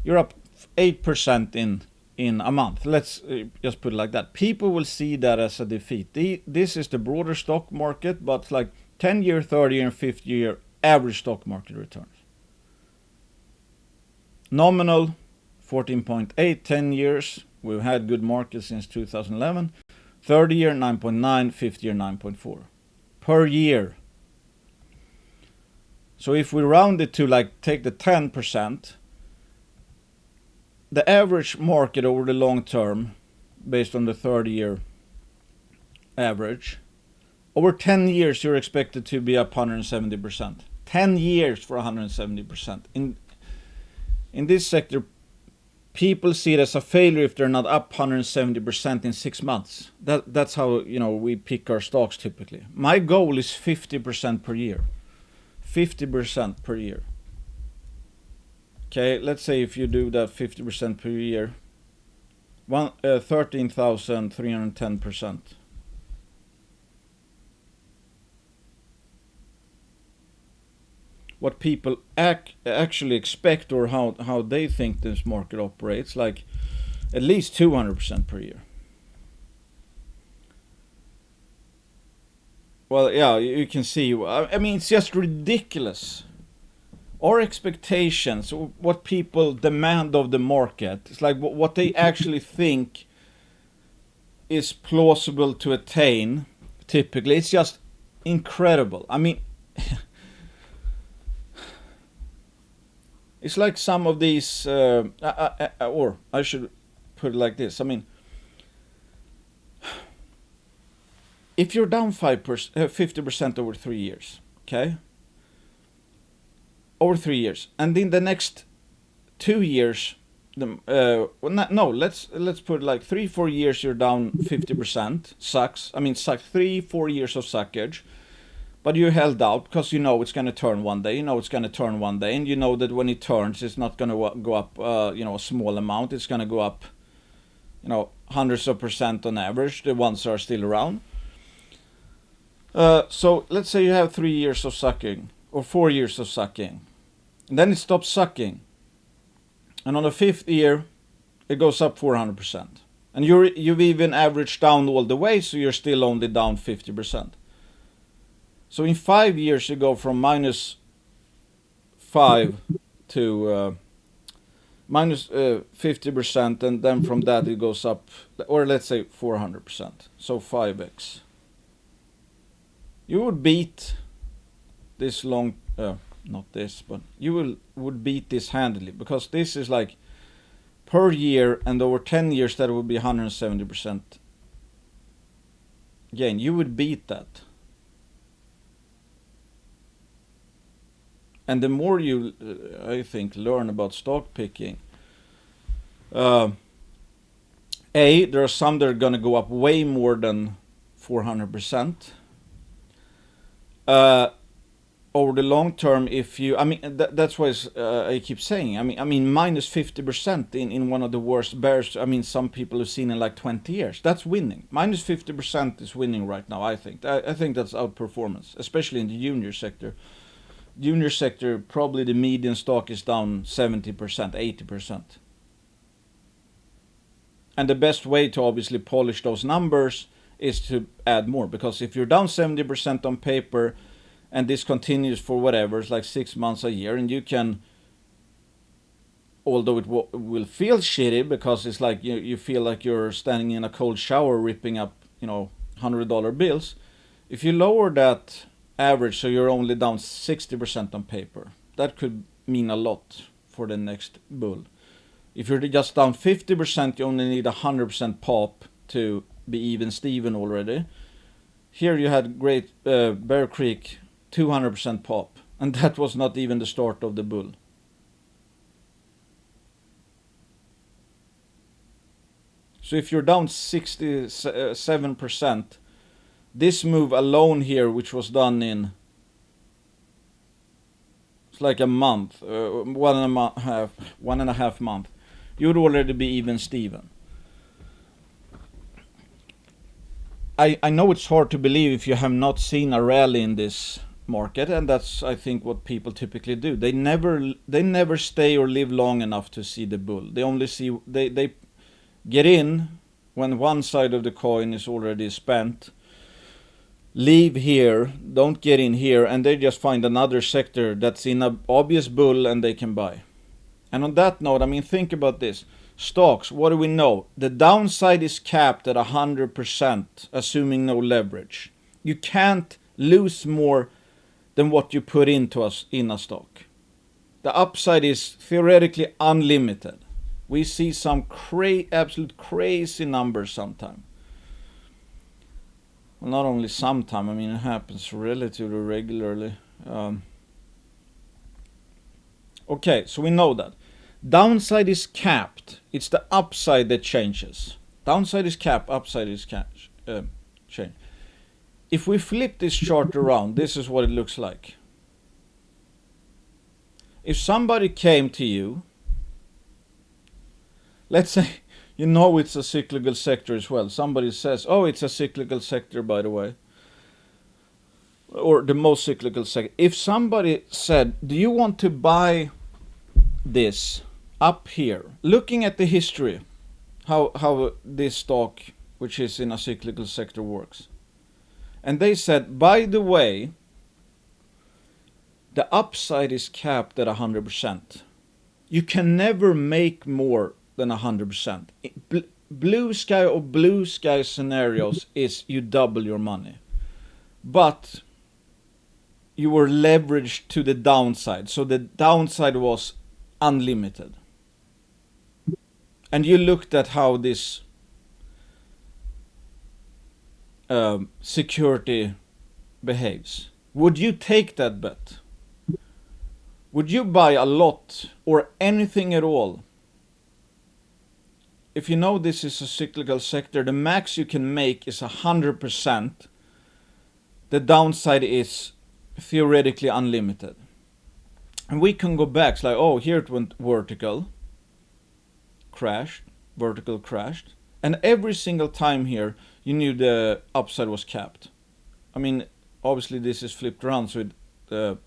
you're up 8% in a month. Let's just put it like that. People will see that as a defeat. This is the broader stock market, but like 10-year, 30-year, and 50-year average stock market returns. Nominal 14.8, 10 years. We've had good markets since 2011. 30-year 9.9, 50-year 9.4 per year. So if we round it to take the 10%, the average market over the long term, based on the 30-year average, over 10 years you're expected to be up 170%. 10 years for 170%. In this sector, people see it as a failure if they're not up 170% in 6 months. That's how we pick our stocks typically. My goal is 50% per year. 50% per year. Okay, let's say if you do that 50% per year, 13,310%. What people actually expect, or how they think this market operates, like at least 200% per year. Well, yeah, you can see. I mean, it's just ridiculous. Our expectations, what people demand of the market, it's like what they actually think is plausible to attain. Typically, it's just incredible. I mean, it's like some of these, or I should put it like this. I mean, if you're down 50% over 3 years, okay? Over 3 years, and in the next 2 years, let's put it like 3-4 years you're down 50%. Sucks. 3-4 years of suckage. But you held out because it's going to turn one day. And you know that when it turns, it's not going to go up, a small amount. It's going to go up, hundreds of percent on average. The ones are still around. So let's say you have 3 years of sucking or 4 years of sucking, and then it stops sucking. And on the fifth year, it goes up 400%. And you've even averaged down all the way, so you're still only down 50%. So in 5 years, you go from -5 to minus 50%, and then from that it goes up, or let's say 400%. So 5x. You would beat this long, not this, but you would beat this handily, because this is like per year, and over 10 years that would be 170% gain. You would beat that. And the more you, I think, learn about stock picking, there are some that are going to go up way more than 400%. Over the long term, if you, I mean, that's why I keep saying, I mean, minus 50% in one of the worst bears. I mean, some people have seen in like 20 years. That's winning. Minus 50% is winning right now. I think. I think that's outperformance, especially in the junior sector. Junior sector, probably the median stock is down 70%, 80%. And the best way to obviously polish those numbers is to add more, because if you're down 70% on paper, and this continues for whatever, it's like 6 months, a year, and you can, although it will feel shitty, because it's like you feel like you're standing in a cold shower ripping up, $100 bills. If you lower that average, so you're only down 60% on paper, that could mean a lot for the next bull. If you're just down 50%, you only need 100% pop to be even Steven already. Here you had great Bear Creek, 200% pop, and that was not even the start of the bull. So if you're down 67%, this move alone here, which was done in, it's like a month, 1.5 month, you'd already be even Steven. I know it's hard to believe if you have not seen a rally in this market, and that's, I think, what people typically do. They never stay or live long enough to see the bull. They only see, they get in when one side of the coin is already spent, leave here, don't get in here, and they just find another sector that's in an obvious bull and they can buy. And on that note, I mean, think about this. Stocks, what do we know? The downside is capped at 100%, assuming no leverage. You can't lose more than what you put into us in a stock. The upside is theoretically unlimited. We see some absolute crazy numbers sometimes. Well, not only sometime, I mean, it happens relatively regularly. Okay, so we know that. Downside is capped. It's the upside that changes. Downside is capped, upside is change. If we flip this chart around, this is what it looks like. If somebody came to you, let's say, it's a cyclical sector as well. Somebody says, oh, it's a cyclical sector, by the way. Or the most cyclical sector. If somebody said, do you want to buy this up here? Looking at the history, how this stock, which is in a cyclical sector, works. And they said, by the way, the upside is capped at 100%. You can never make more than 100%. Blue sky or blue sky scenarios is you double your money. But you were leveraged to the downside. So the downside was unlimited. And you looked at how this security behaves. Would you take that bet? Would you buy a lot or anything at all? If you know this is a cyclical sector, the max you can make is 100%. The downside is theoretically unlimited. And we can go back, it's like, oh, here it went vertical, crashed, vertical crashed. And every single time here, you knew the upside was capped. I mean, obviously this is flipped around, so it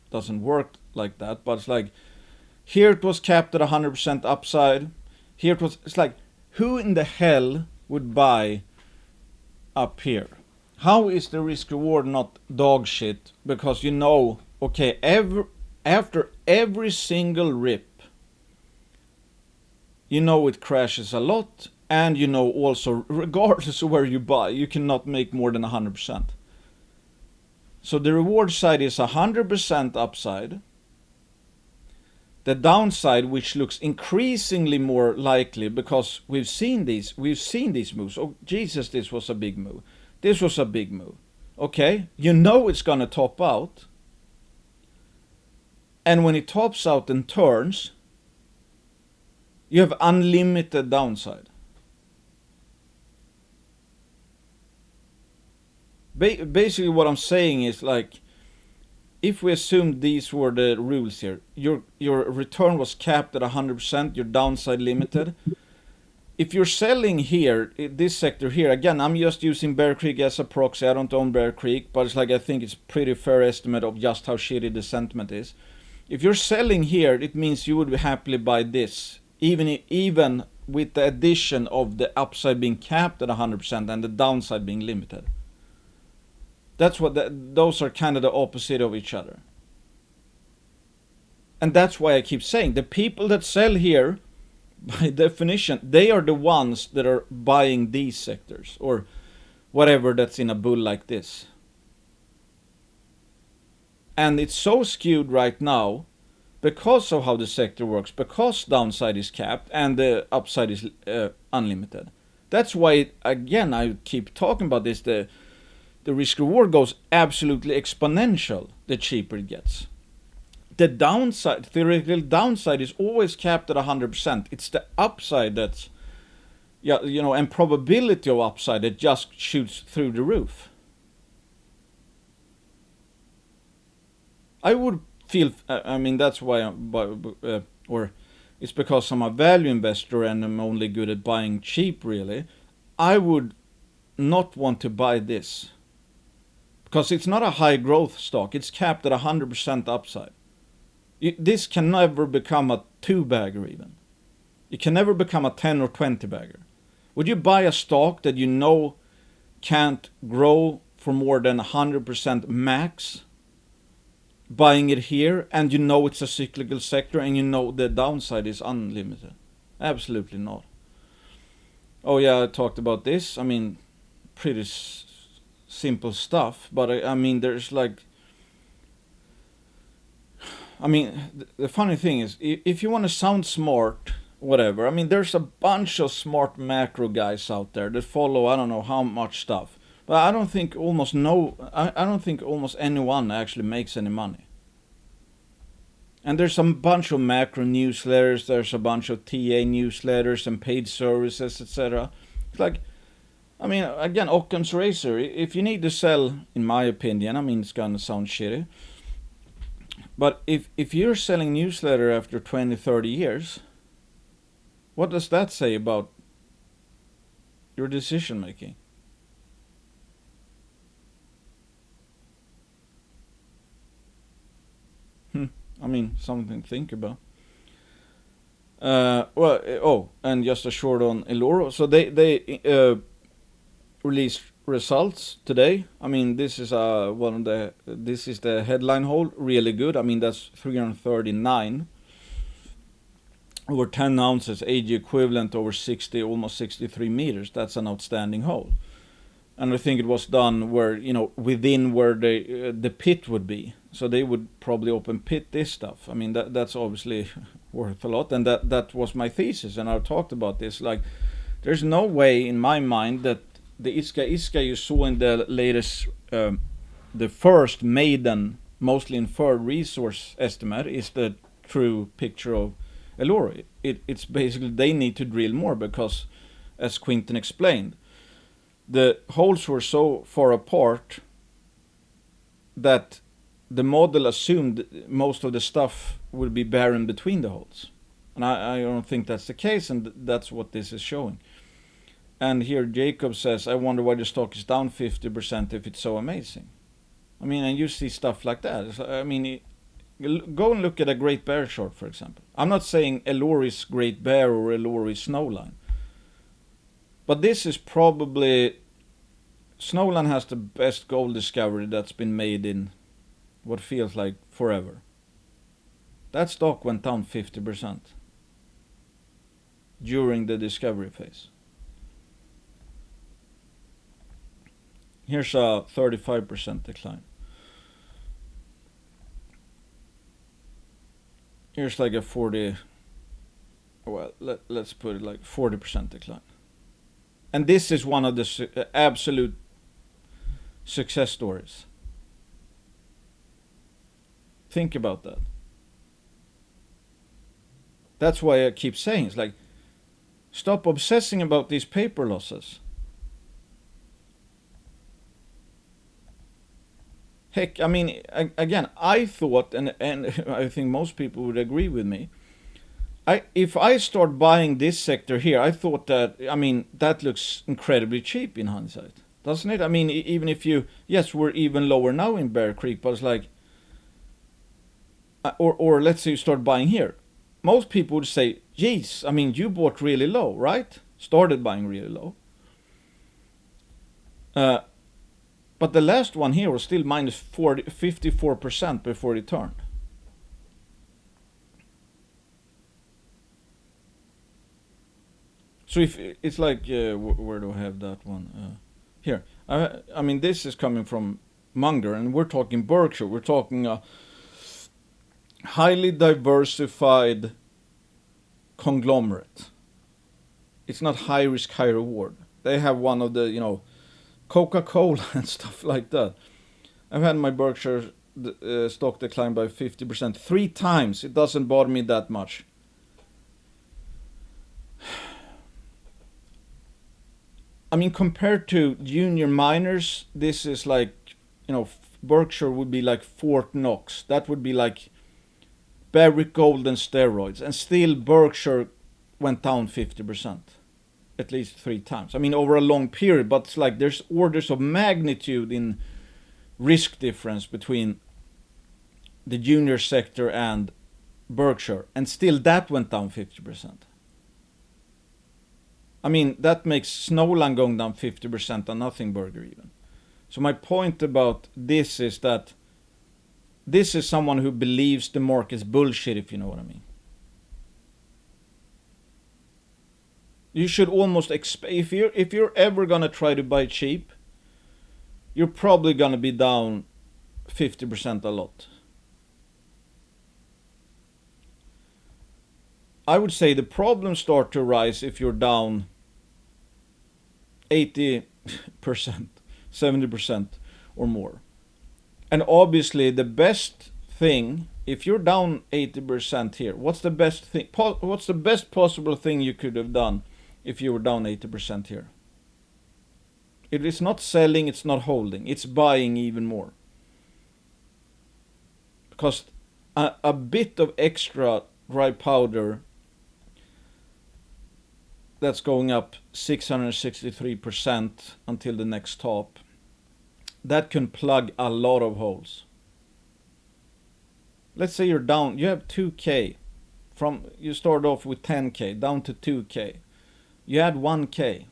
doesn't work like that, but it's like, Here it was capped at 100% upside. Here it was. It's like, who in the hell would buy up here? How is the risk reward not dog shit? Because okay, after every single rip, it crashes a lot, and also, regardless of where you buy, you cannot make more than 100%. So the reward side is 100% upside. The downside, which looks increasingly more likely because we've seen these moves. Oh Jesus, this was a big move. This was a big move. Okay, it's gonna top out. And when it tops out and turns, you have unlimited downside. Basically what I'm saying is, like, if we assume these were the rules here, your return was capped at 100%, your downside limited. If you're selling here, this sector here, again, I'm just using Bear Creek as a proxy. I don't own Bear Creek, but it's like, I think it's pretty fair estimate of just how shitty the sentiment is. If you're selling here, it means you would happily buy this, even with the addition of the upside being capped at 100% and the downside being limited. Those are kind of the opposite of each other. And that's why I keep saying, the people that sell here, by definition, they are the ones that are buying these sectors, or whatever that's in a bull like this. And it's so skewed right now because of how the sector works, because downside is capped and the upside is unlimited. That's why, again, I keep talking about this, the risk reward goes absolutely exponential the cheaper it gets. The downside, theoretical downside, is always capped at 100%. It's the upside that's, and probability of upside that just shoots through the roof. I would feel, that's why, or it's because I'm a value investor and I'm only good at buying cheap, really. I would not want to buy this. Because it's not a high growth stock, it's capped at 100% upside. This can never become a 2-bagger even. It can never become a 10 or 20-bagger. Would you buy a stock that can't grow for more than 100% max? Buying it here, and it's a cyclical sector, and the downside is unlimited? Absolutely not. Oh yeah, I talked about this. Pretty simple stuff, but there's like, the funny thing is, if you want to sound smart, whatever, there's a bunch of smart macro guys out there that follow I don't know how much stuff, but I don't think almost anyone actually makes any money. And there's a bunch of macro newsletters, there's a bunch of TA newsletters and paid services, etc. It's like, again, Occam's razor. If you need to sell, in my opinion, it's gonna sound shitty, but if you're selling newsletter after 20, 30 years, what does that say about your decision making? Something to think about. And just a short on Eloro. So they released results today. This is this is the headline hold, really good. That's 339 over 10 ounces, AG equivalent over 60, almost 63 meters. That's an outstanding hole. And I think it was done where, within where the pit would be. So they would probably open pit this stuff. That's obviously worth a lot. And that was my thesis. And I've talked about this. Like, there's no way in my mind that the Iska you saw in the latest, the first maiden, mostly inferred resource estimate is the true picture of Eloro. It's basically they need to drill more because, as Quinton explained, the holes were so far apart that the model assumed most of the stuff would be barren between the holes. And I don't think that's the case, and that's what this is showing. And here Jacob says, I wonder why the stock is down 50% if it's so amazing. And you see stuff like that. Go and look at a Great Bear chart, for example. I'm not saying Elor is Great Bear or Elor is Snowline. But this is probably... Snowline has the best gold discovery that's been made in what feels like forever. That stock went down 50% during the discovery phase. Here's a 35% decline. Here's like a 40, well, let's put it like 40% decline. And this is one of the absolute success stories. Think about that. That's why I keep saying, it's like, stop obsessing about these paper losses. Heck, I mean, again, I thought, and I think most people would agree with me, if I start buying this sector here, I thought that, I mean, that looks incredibly cheap in hindsight, doesn't it? I mean, even if you, yes, we're even lower now in Bear Creek, but it's like, or let's say you start buying here. Most people would say, geez, I mean, you bought really low, right? Started buying really low. But the last one here was still minus 54% before it turned. So if it's like, where do I have that one? Here. I mean, this is coming from Munger, and we're talking Berkshire. We're talking a highly diversified conglomerate. It's not high risk, high reward. They have one of the, Coca-Cola and stuff like that. I've had my Berkshire stock decline by 50% 3 times. It doesn't bother me that much. I mean, compared to junior miners, this is like, Berkshire would be like Fort Knox. That would be like Barrick Gold and steroids. And still Berkshire went down 50%. At least 3 times. I mean, over a long period, but it's like there's orders of magnitude in risk difference between the junior sector and Berkshire, and still that went down 50%. I mean, that makes Snowline going down 50% on nothing burger even. So my point about this is that this is someone who believes the market's bullshit, if you know what I mean. You should almost expect, if you're ever gonna try to buy cheap, you're probably gonna be down 50% a lot. I would say the problems start to rise if you're down 80%, 70% or more. And obviously the best thing, if you're down 80% here, what's the best thing? What's the best possible thing you could have done if you were down 80% here? It is not selling, it's not holding, it's buying even more. Because a bit of extra dry powder that's going up 663% until the next top, that can plug a lot of holes. Let's say you're down, you have 2K, you start off with 10K, down to 2K. You add 1K.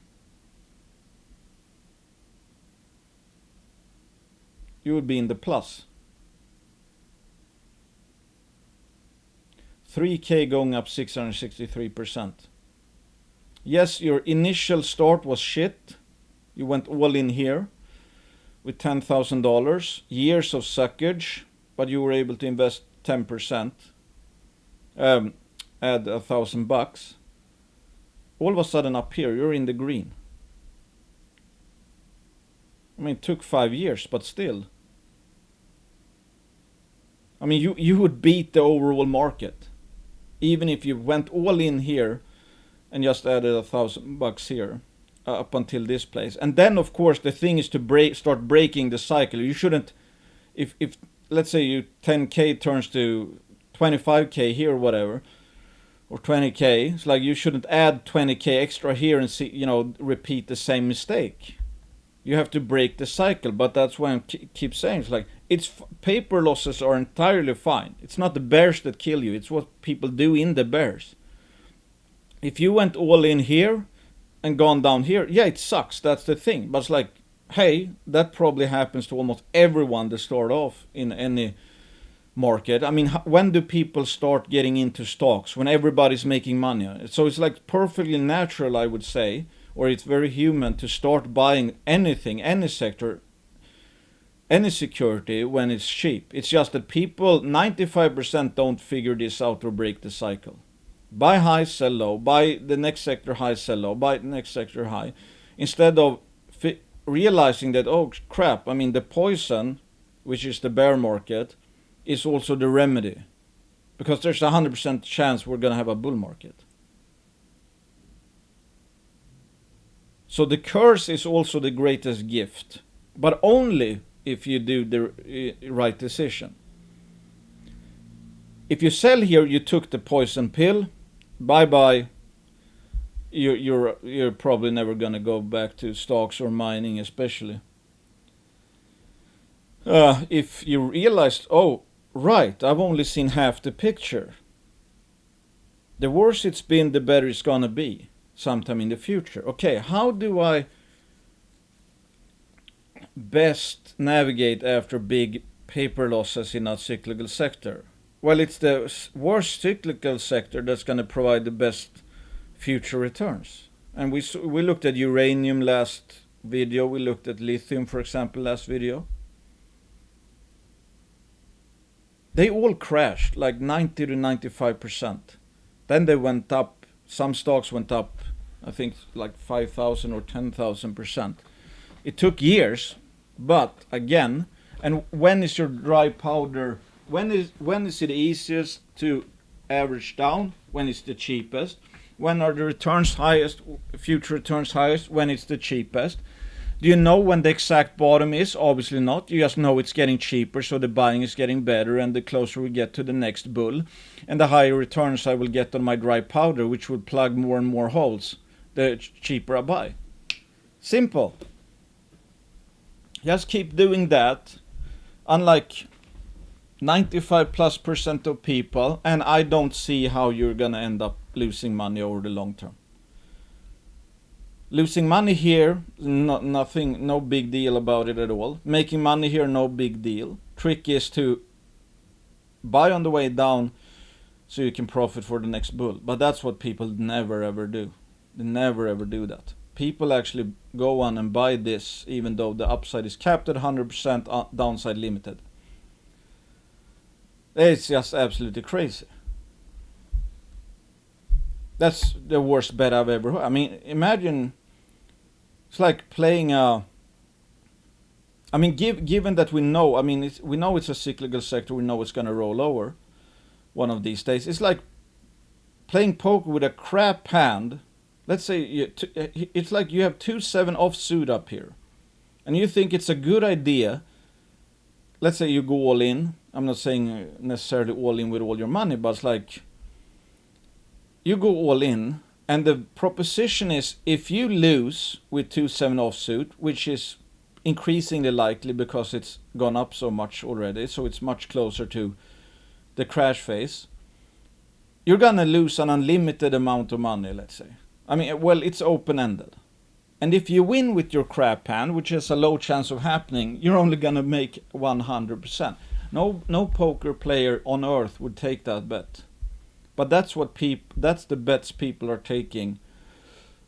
You would be in the plus. 3K going up 663%. Yes, your initial start was shit. You went all in here with $10,000. Years of suckage, but you were able to invest 10%. Add $1,000. All of a sudden up here, you're in the green. I mean, it took 5 years, but still. I mean, you would beat the overall market. Even if you went all in here and just added $1,000 here up until this place. And then, of course, the thing is to start breaking the cycle. You shouldn't, if let's say you 10K turns to 25K here or whatever, or 20K, it's like you shouldn't add 20K extra here and repeat the same mistake. You have to break the cycle, but that's why I keep saying, it's like, paper losses are entirely fine. It's not the bears that kill you. It's what people do in the bears. If you went all in here and gone down here, yeah, it sucks. That's the thing. But it's like, hey, that probably happens to almost everyone that start off in any market. I mean, when do people start getting into stocks? When everybody's making money. So it's like perfectly natural, I would say, or it's very human to start buying anything, any sector, any security when it's cheap. It's just that people, 95% don't figure this out or break the cycle. Buy high, sell low. Buy the next sector high, sell low. Buy the next sector high. Instead of realizing that, oh crap, I mean the poison, which is the bear market, is also the remedy. Because there's 100% chance we're going to have a bull market. So the curse is also the greatest gift. But only if you do the right decision. If you sell here, you took the poison pill. Bye-bye. You're probably never going to go back to stocks or mining especially. If you realized, oh, right, I've only seen half the picture. The worse it's been, the better it's going to be sometime in the future. Okay, how do I best navigate after big paper losses in a cyclical sector? Well, it's the worst cyclical sector that's going to provide the best future returns. And we looked at uranium last video. We looked at lithium, for example, last video. They all crashed like 90 to 95%. Then they went up. Some stocks went up, I think, like 5,000 or 10,000%. It took years, but again, and when is your dry powder? When is it easiest to average down? When it's the cheapest? When are the returns highest, future returns highest? When it's the cheapest. Do you know when the exact bottom is? Obviously not. You just know it's getting cheaper, so the buying is getting better, and the closer we get to the next bull, and the higher returns I will get on my dry powder, which will plug more and more holes, the cheaper I buy. Simple. Just keep doing that. Unlike 95+% of people, and I don't see how you're gonna end up losing money over the long term. Losing money here, nothing, no big deal about it at all. Making money here, no big deal. Trick is to buy on the way down so you can profit for the next bull. But that's what people never ever do. They never ever do that. People actually go on and buy this even though the upside is capped at 100%, downside limited. It's just absolutely crazy. That's the worst bet I've ever heard. I mean, imagine, it's like playing a, I mean, given that we know, I mean, we know it's a cyclical sector, we know it's going to roll over one of these days. It's like playing poker with a crap hand. Let's say it's like you have 2-7 offsuit up here, and you think it's a good idea. Let's say you go all in. I'm not saying necessarily all in with all your money, but it's like you go all in, and the proposition is if you lose with 2-7 offsuit, which is increasingly likely because it's gone up so much already, so it's much closer to the crash phase, you're gonna lose an unlimited amount of money, let's say. I mean, well, it's open-ended. And if you win with your crap hand, which has a low chance of happening, you're only gonna make 100%. No poker player on earth would take that bet. But that's what that's the bets people are taking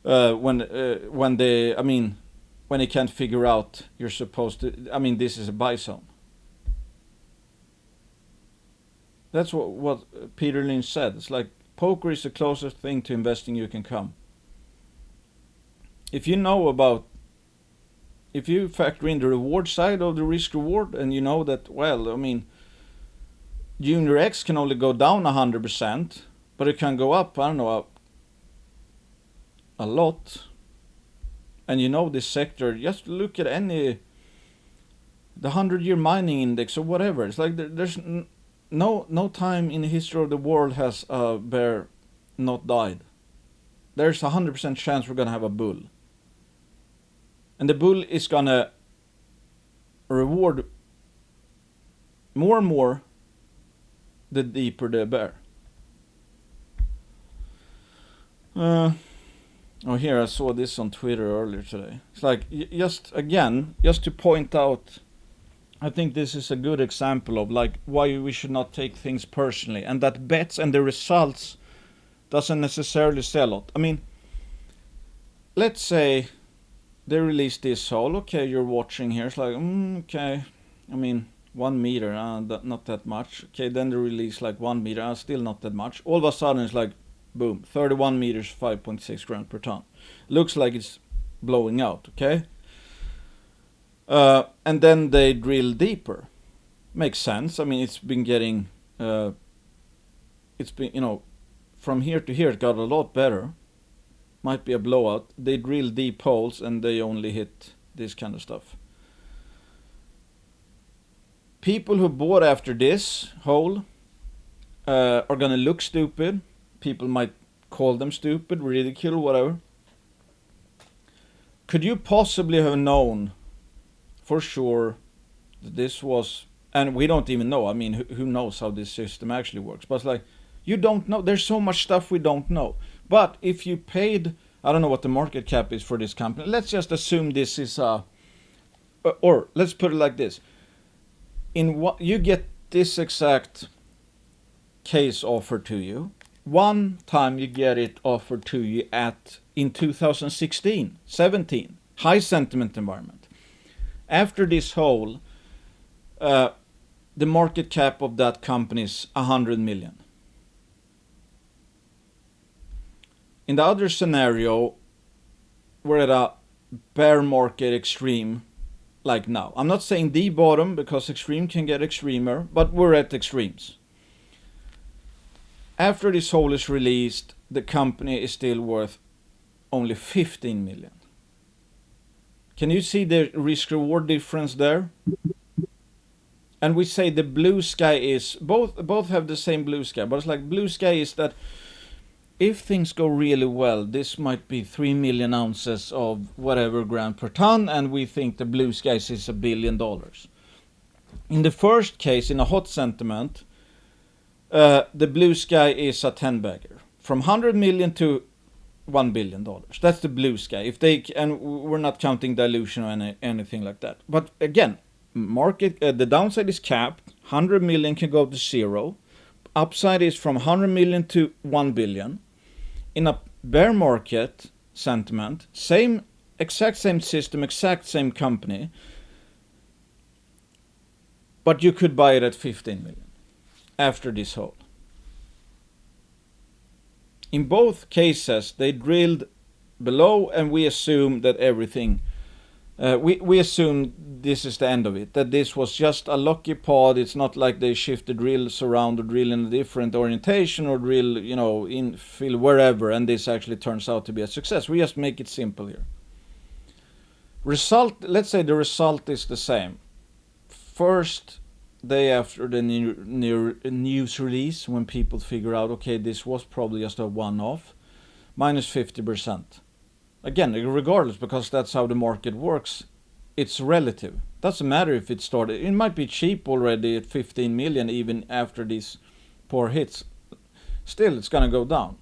when they can't figure out you're supposed to, I mean, this is a buy zone. That's what Peter Lynch said. It's like poker is the closest thing to investing you can come. If you factor in the reward side of the risk reward, and you know that, well, I mean, Junior X can only go down 100%, but it can go up, I don't know, a lot. And you know this sector, just look at the 100-year mining index or whatever. It's like there's no time in the history of the world has a bear not died. There's 100% chance we're gonna have a bull. And the bull is gonna reward more and more, the deeper the bear. Here I saw this on Twitter earlier today. It's like, just to point out, I think this is a good example of like why we should not take things personally, and that bets and the results doesn't necessarily sell a lot. I mean, let's say they release this hole. Okay, you're watching here. It's like, okay. I mean, 1 meter, not that much. Okay, then they release like 1 meter, still not that much. All of a sudden, it's like, boom, 31 meters, 5.6 grams per ton. Looks like it's blowing out, okay? And then they drill deeper. Makes sense. I mean, it's been getting, from here to here, it got a lot better. Might be a blowout. They drill deep holes and they only hit this kind of stuff. People who bought after this hole are gonna look stupid. People might call them stupid, ridicule, whatever. Could you possibly have known for sure that this was, and we don't even know, I mean, who knows how this system actually works, but it's like, you don't know, there's so much stuff we don't know. But if you paid, I don't know what the market cap is for this company, let's just assume this is or let's put it like this, in what you get this exact case offered to you. One time you get it offered to you in 2016, 17, high sentiment environment. After this hole, the market cap of that company is 100 million. In the other scenario, we're at a bear market extreme, like now. I'm not saying the bottom, because extreme can get extremer, but we're at extremes. After this hole is released, the company is still worth only 15 million. Can you see the risk-reward difference there? And we say the blue sky is, both have the same blue sky, but it's like blue sky is that if things go really well, this might be 3 million ounces of whatever gram per ton, and we think the blue skies is $1 billion. In the first case, in a hot sentiment, the blue sky is a 10-bagger. From 100 million to $1 billion. That's the blue sky. And we're not counting dilution or anything like that. But again, the downside is capped. 100 million can go to zero. Upside is from 100 million to 1 billion. In a bear market sentiment, exact same system, exact same company, but you could buy it at 15 million after this hole. In both cases, they drilled below, and we assume that everything, we assume this is the end of it, that this was just a lucky pod. It's not like they shift the drills around or drill in a different orientation or drill, infill wherever, and this actually turns out to be a success. We just make it simple here. Let's say the result is the same. First day after the news release, when people figure out, okay, this was probably just a one-off, minus 50%. Again, regardless, because that's how the market works, it's relative. Doesn't matter if it started. It might be cheap already at 15 million even after these poor hits. Still, it's going to go down.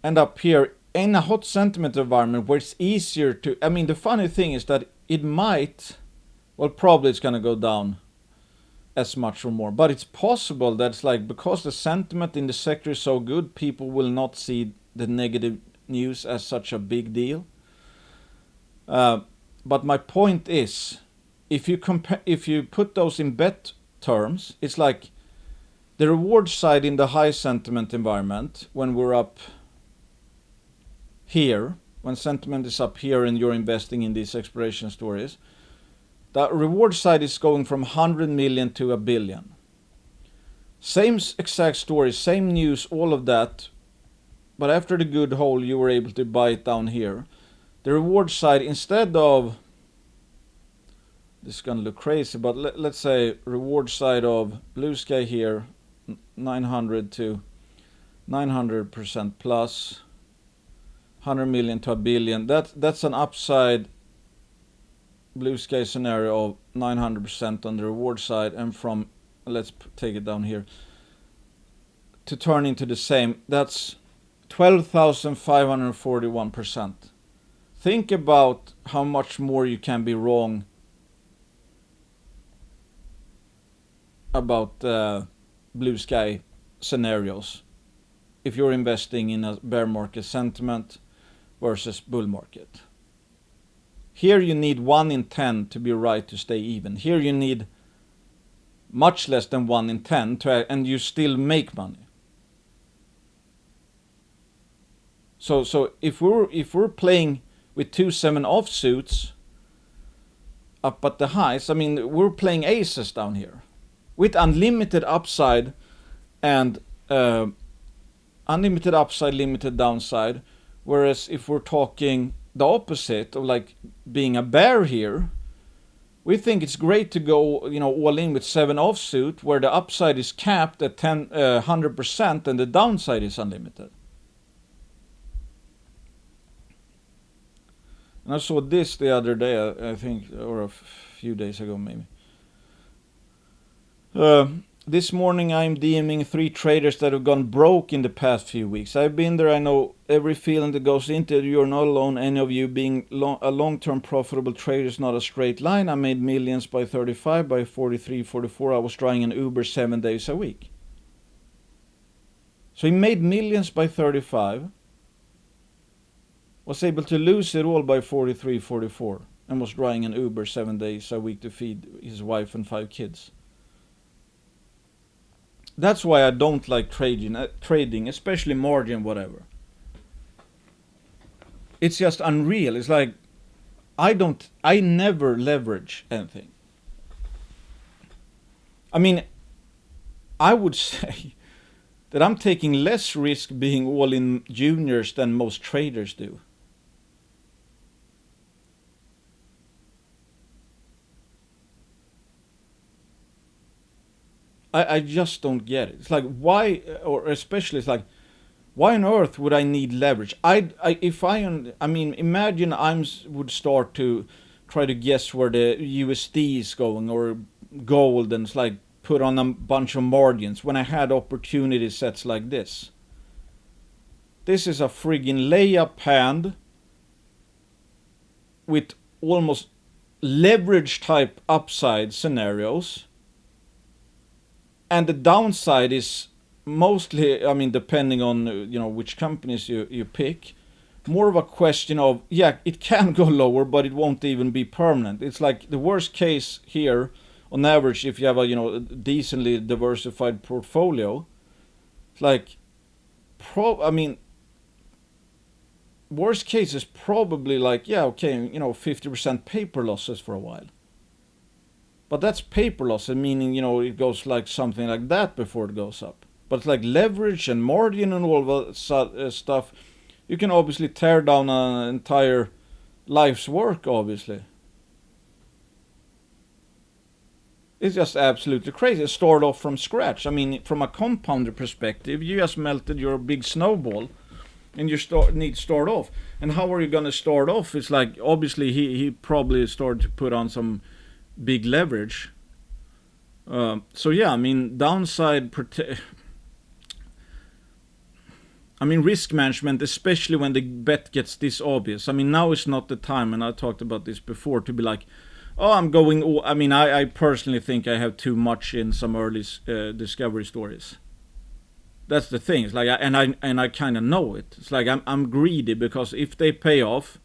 And up here, in a hot sentiment environment where it's easier to, I mean, the funny thing is that it might, well, probably it's going to go down as much or more. But it's possible that it's like, because the sentiment in the sector is so good, people will not see the negative news as such a big deal. But my point is, if you put those in bet terms, it's like the reward side in the high sentiment environment, when we're up here, when sentiment is up here and you're investing in these exploration stories, the reward side is going from 100 million to 1 billion. Same exact story, same news, all of that. But after the good hole, you were able to buy it down here. The reward side, instead of, this is going to look crazy, but let's say reward side of blue sky here, 900 to 900% plus, 100 million to 1 billion. That's an upside blue sky scenario of 900% on the reward side, and from, let's take it down here, to turn into the same, that's 12,541%. Think about how much more you can be wrong about blue sky scenarios if you're investing in a bear market sentiment versus bull market. Here you need 1 in 10 to be right to stay even. Here you need much less than 1 in 10 and you still make money. So if we're playing with 2-7 offsuits up at the highs, I mean, we're playing aces down here with unlimited upside and limited downside. Whereas if we're talking the opposite of like being a bear here, we think it's great to go, all in with 7 offsuit where the upside is capped at 100% and the downside is unlimited. And I saw this the other day, I think, or a few days ago maybe. This morning I'm DMing 3 traders that have gone broke in the past few weeks. I've been there, I know every feeling that goes into it. You're not alone, any of you. Being a long-term profitable trader is not a straight line. I made millions by 35, by 43, 44. I was driving an Uber 7 days a week. So he made millions by 35, was able to lose it all by 43, 44, and was driving an Uber 7 days a week to feed his wife and 5 kids. That's why I don't like trading, especially margin, whatever. It's just unreal. It's like, I never leverage anything. I mean, I would say that I'm taking less risk being all in juniors than most traders do. I just don't get it. It's like, why, or especially it's like, why on earth would I need leverage? Imagine I would start to try to guess where the USD is going or gold, and it's like put on a bunch of margins when I had opportunity sets like this. This is a friggin' layup hand with almost leverage type upside scenarios. And the downside is mostly, depending on which companies you pick, more of a question of, it can go lower, but it won't even be permanent. It's like the worst case here, on average, if you have a decently diversified portfolio, it's like, worst case is probably like, 50% paper losses for a while. But that's paper loss, meaning, it goes like something like that before it goes up. But it's like leverage and margin and all that stuff, you can obviously tear down an entire life's work, obviously. It's just absolutely crazy. Start off from scratch. From a compounder perspective, you just melted your big snowball and you need to start off. And how are you going to start off? It's like, obviously, he probably started to put on some big leverage. Downside risk management, especially when the bet gets this obvious. Now is not the time, and I talked about this before, to be like, I'm going. I personally think I have too much in some early discovery stories. That's the thing. It's like, I kind of know it. It's like I'm greedy, because if they pay off,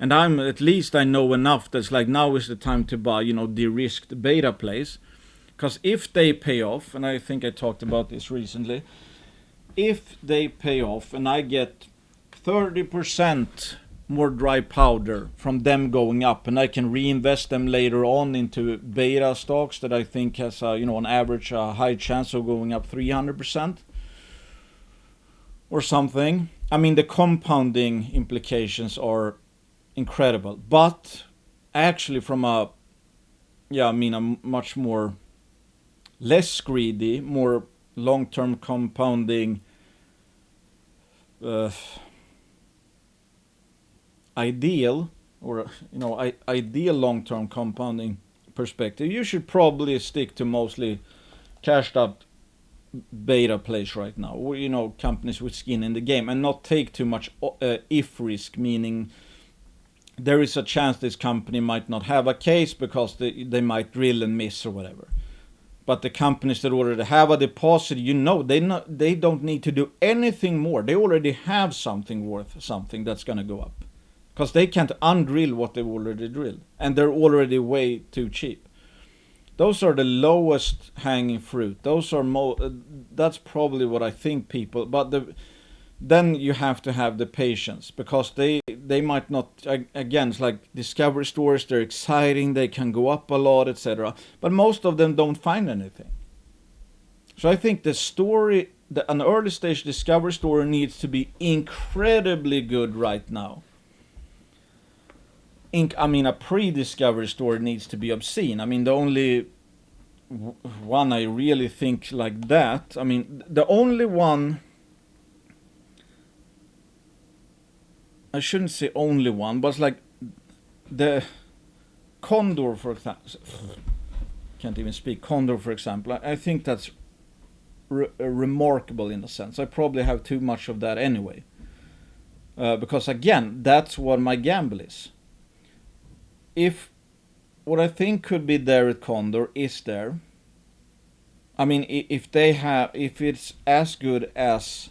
and I know enough that's like, now is the time to buy, de-risked beta plays. Because if they pay off, and I think I talked about this recently, if they pay off and I get 30% more dry powder from them going up, and I can reinvest them later on into beta stocks that I think has, on average, a high chance of going up 300% or something. The compounding implications are incredible, but actually from a much more less greedy, more long-term compounding ideal, or ideal long-term compounding perspective, you should probably stick to mostly cashed up beta plays right now, or companies with skin in the game, and not take too much if risk, meaning there is a chance this company might not have a case because they might drill and miss or whatever. But the companies that already have a deposit, they don't need to do anything more. They already have something worth something that's going to go up, because they can't undrill what they've already drilled, and they're already way too cheap. Those are the lowest hanging fruit. That's probably what I think people. But then you have to have the patience, because they might not. Again, it's like discovery stories. They're exciting. They can go up a lot, etc. But most of them don't find anything. So I think an early stage discovery story needs to be incredibly good right now. A pre-discovery story needs to be obscene. The only one I really think like that, the only one, I shouldn't say only one, but it's like the Condor, for example. Can't even speak. Condor, for example. I think that's remarkable in a sense. I probably have too much of that anyway. Because again, that's what my gamble is. If what I think could be there at Condor is there, if it's as good as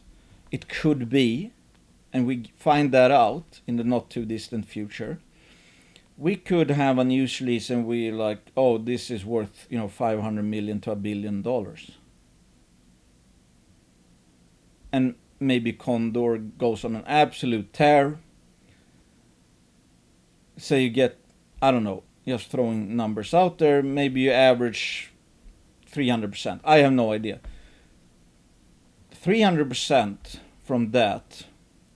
it could be, and we find that out in the not too distant future, we could have a news release and we like, oh, this is worth 500 million to $1 billion, and maybe Condor goes on an absolute tear. Say you get, I don't know, just throwing numbers out there, maybe you average 300%. I have no idea. 300% from that,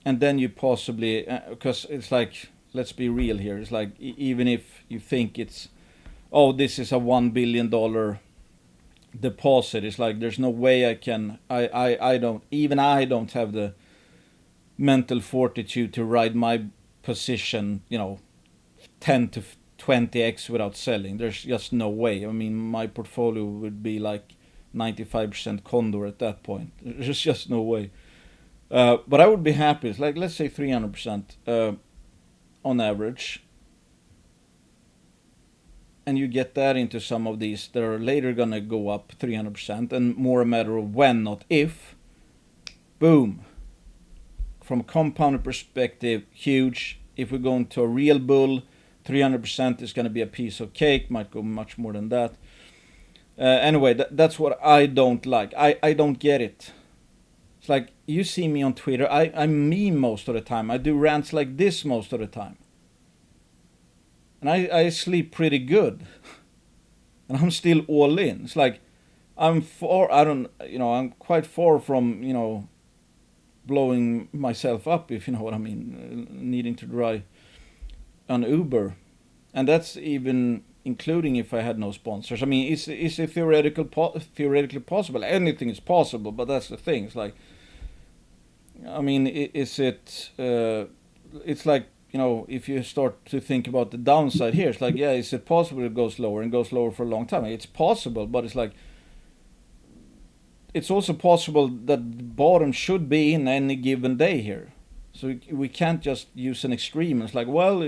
and then you possibly, because it's like, let's be real here, it's like, even if you think it's, oh, this is a $1 billion deposit, it's like, there's no way I don't have the mental fortitude to ride my position, 10 to 20x without selling. There's just no way. My portfolio would be like 95% Condor at that point. There's just no way. But I would be happy. It's like, let's say 300% on average. And you get that into some of these that are later going to go up 300%, and more a matter of when, not if. Boom. From a compounder perspective, huge. If we go into a real bull, 300% is going to be a piece of cake. Might go much more than that. Anyway, that's what I don't like. I don't get it. It's like, you see me on Twitter. I meme most of the time. I do rants like this most of the time. And I sleep pretty good. And I'm still all in. It's like, I'm quite far from, blowing myself up, if you know what I mean. Needing to drive an Uber. And that's even including if I had no sponsors. Is it theoretically possible? Anything is possible, but that's the thing. It's like, is it? It's like, if you start to think about the downside here, it's like, yeah, is it possible it goes lower and goes lower for a long time? It's possible, but it's like, it's also possible that the bottom should be in any given day here. So we can't just use an extreme. It's like, well,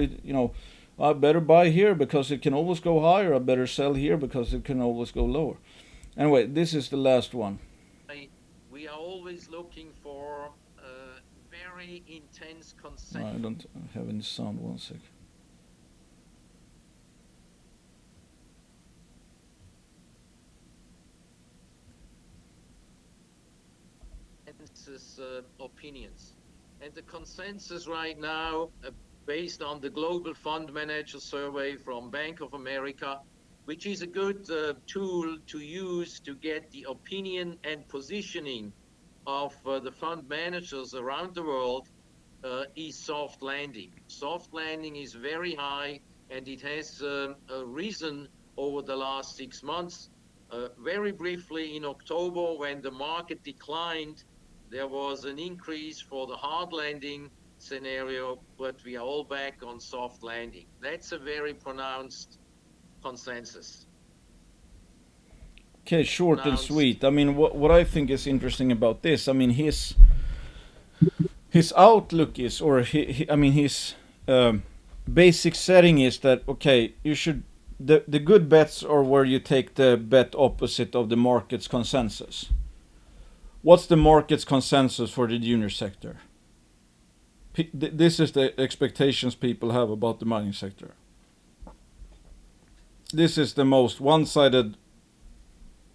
I better buy here because it can always go higher. I better sell here because it can always go lower. Anyway, this is the last one. We are always looking for very intense consent. I don't have any sound. One sec. Opinions. And the consensus right now, based on the Global Fund Manager Survey from Bank of America, which is a good tool to use to get the opinion and positioning of the fund managers around the world, is soft landing. Soft landing is very high, and it has risen over the last 6 months. Very briefly, in October, when the market declined, there was an increase for the hard landing scenario, but we are all back on soft landing. That's a very pronounced consensus. Okay, short and sweet. I mean, what I think is interesting about this, I mean, his outlook is, or I mean, his basic setting is that okay, you should the good bets are where you take the bet opposite of the market's consensus. What's the market's consensus for the junior sector? This is the expectations people have about the mining sector. This is the most one-sided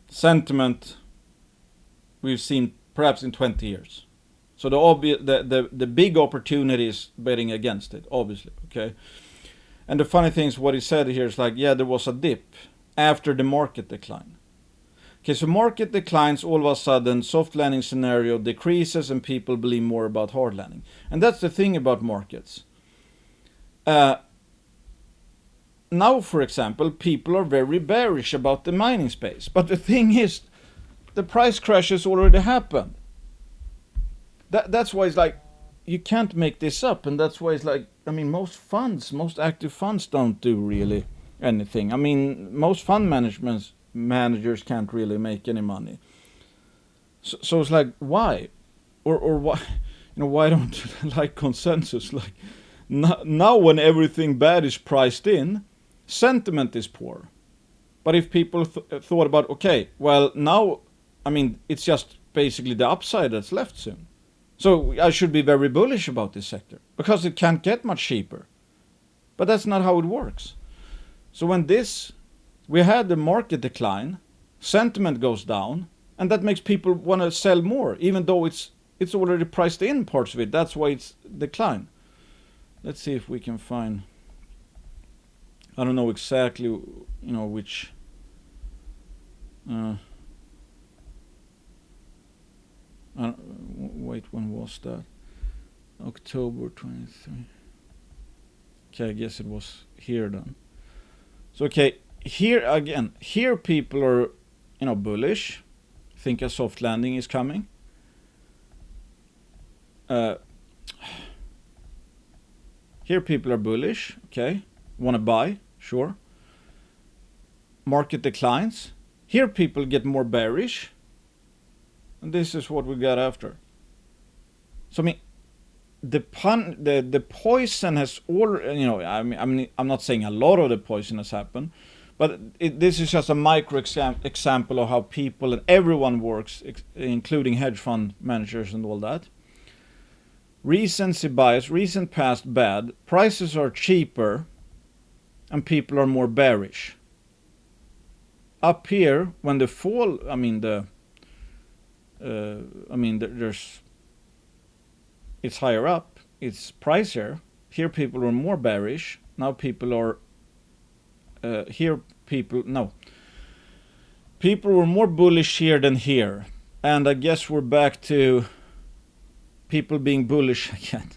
sentiment we've seen perhaps in 20 years. So the big opportunity is betting against it, obviously. Okay, and the funny thing is what he said here is like, yeah, there was a dip after the market decline. Okay, so market declines, all of a sudden soft landing scenario decreases and people believe more about hard landing. And that's the thing about markets. Now, for example, people are very bearish about the mining space. But the thing is, the price crash has already happened. That's why it's like, you can't make this up. And that's why it's like, I mean, most active funds don't do really anything. I mean, most fund managers can't really make any money. So it's like, why? Or why? Why don't you like consensus? Like, now when everything bad is priced in, sentiment is poor. But if people thought about, okay, well, now, I mean, it's just basically the upside that's left soon. So I should be very bullish about this sector because it can't get much cheaper. But that's not how it works. So when we had the market decline, sentiment goes down, and that makes people want to sell more, even though it's already priced in parts of it. That's why it's decline. Let's see if we can find, I don't know exactly, which wait, when was that? October 23. Okay, I guess it was here then. So okay, here people are, bullish, think a soft landing is coming. Here people are bullish, okay, want to buy, sure. Market declines. Here people get more bearish. And this is what we got after. So I mean, the poison has already, I mean, I'm not saying a lot of the poison has happened, but this is just a micro example of how people and everyone works, including hedge fund managers and all that. Recency bias, recent past bad, prices are cheaper, and people are more bearish. Up here, when the fall, I mean there's, it's higher up, it's pricier. Here people are more bearish. Now people are, people were more bullish here than here. And I guess we're back to people being bullish again.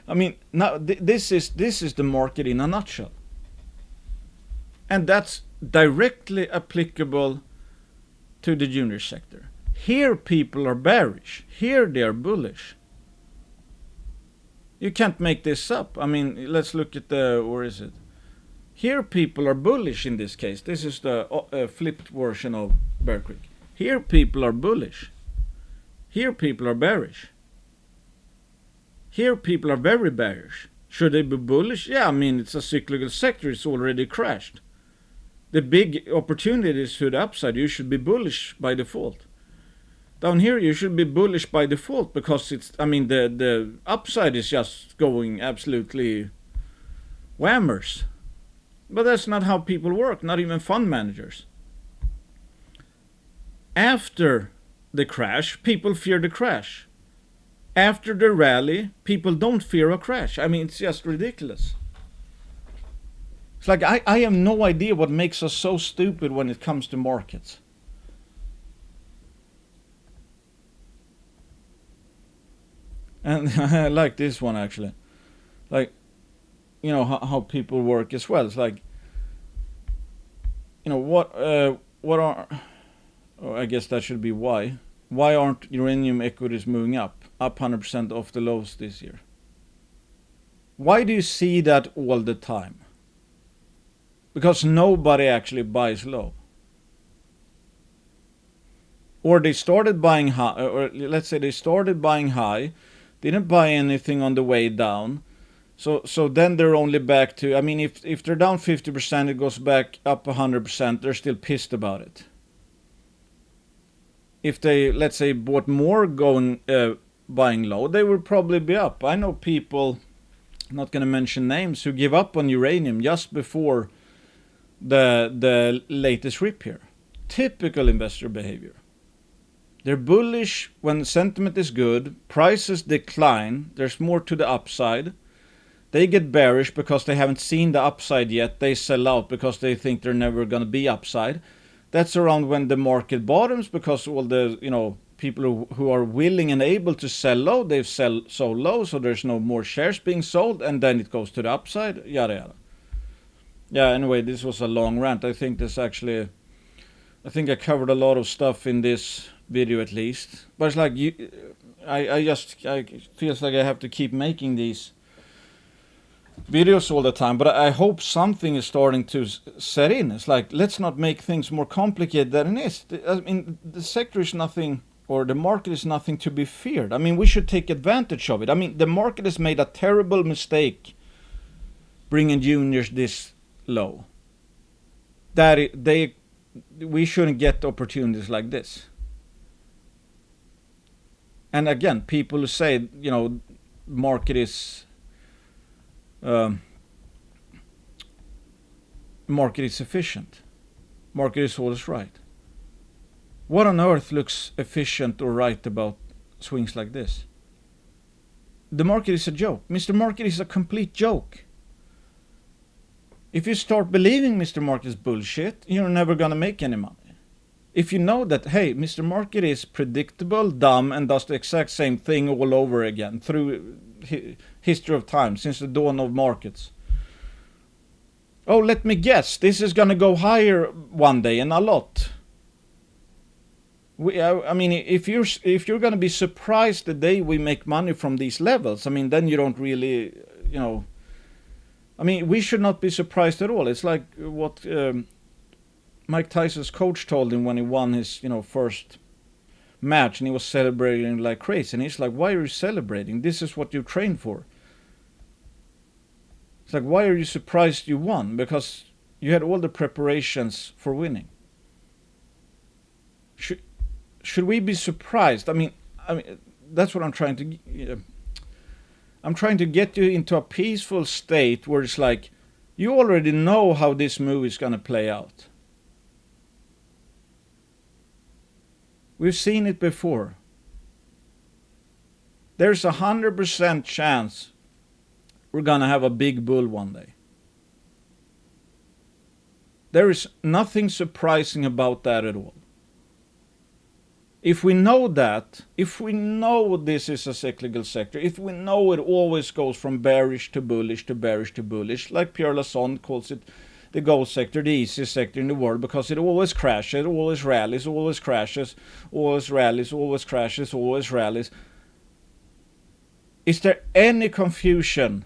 I mean, now this is the market in a nutshell. And that's directly applicable to the junior sector. Here people are bearish. Here they are bullish. You can't make this up. I mean, let's look at where is it? Here people are bullish in this case. This is the flipped version of Bear Creek. Here people are bullish. Here people are bearish. Here people are very bearish. Should they be bullish? Yeah, I mean, it's a cyclical sector. It's already crashed. The big opportunity is to the upside. You should be bullish by default. Down here, you should be bullish by default because the upside is just going absolutely whammers. But that's not how people work, not even fund managers. After the crash, people fear the crash. After the rally, people don't fear a crash. I mean, it's just ridiculous. It's like I have no idea what makes us so stupid when it comes to markets. And I like this one actually. Like, how people work as well. It's like, what are, I guess that should be why. Why aren't uranium equities moving up? up 100% off the lows this year. Why do you see that all the time? Because nobody actually buys low. Or they started buying high, or let's say they started buying high, didn't buy anything on the way down. So then they're only back to, I mean, if they're down 50%, it goes back up 100%, they're still pissed about it. If they, let's say, bought more buying low, they would probably be up. I know people, not going to mention names, who give up on uranium just before the latest rip here. Typical investor behavior. They're bullish when sentiment is good, prices decline, there's more to the upside. They get bearish because they haven't seen the upside yet. They sell out because they think they're never going to be upside. That's around when the market bottoms, because all the people who are willing and able to sell low, they've sell so low, so there's no more shares being sold, and then it goes to the upside, yada yada. Yeah, anyway, this was a long rant. I think I covered a lot of stuff in this video at least. But it's like I feels like I have to keep making these videos all the time, but I hope something is starting to set in. It's like, let's not make things more complicated than it is. I mean, the sector is nothing, or the market is nothing to be feared. I mean, we should take advantage of it. I mean, the market has made a terrible mistake bringing juniors this low. We shouldn't get opportunities like this. And again, people who say, market is efficient. Market is always right. What on earth looks efficient or right about swings like this? The market is a joke. Mr. Market is a complete joke. If you start believing Mr. Market is bullshit, you're never gonna make any money. If you know that, hey, Mr. Market is predictable, dumb, and does the exact same thing all over again through history of time, since the dawn of markets. Oh, let me guess, this is gonna go higher one day, and a lot. I mean, if you're gonna be surprised the day we make money from these levels, I mean, then you don't really, I mean, we should not be surprised at all. It's like what Mike Tyson's coach told him when he won his, first match, and he was celebrating like crazy. And he's like, why are you celebrating? This is what you trained for. It's like, why are you surprised you won? Because you had all the preparations for winning. Should we be surprised? I mean, that's what I'm trying to. I'm trying to get you into a peaceful state where it's like, you already know how this move is gonna play out. We've seen it before. There's 100% chance we're gonna have a big bull one day. There is nothing surprising about that at all. If we know that, if we know this is a cyclical sector, if we know it always goes from bearish to bullish to bearish to bullish, like Pierre Lassonde calls it, the gold sector, the easiest sector in the world, because it always crashes, always rallies, always crashes, always rallies, always crashes, always rallies. Is there any confusion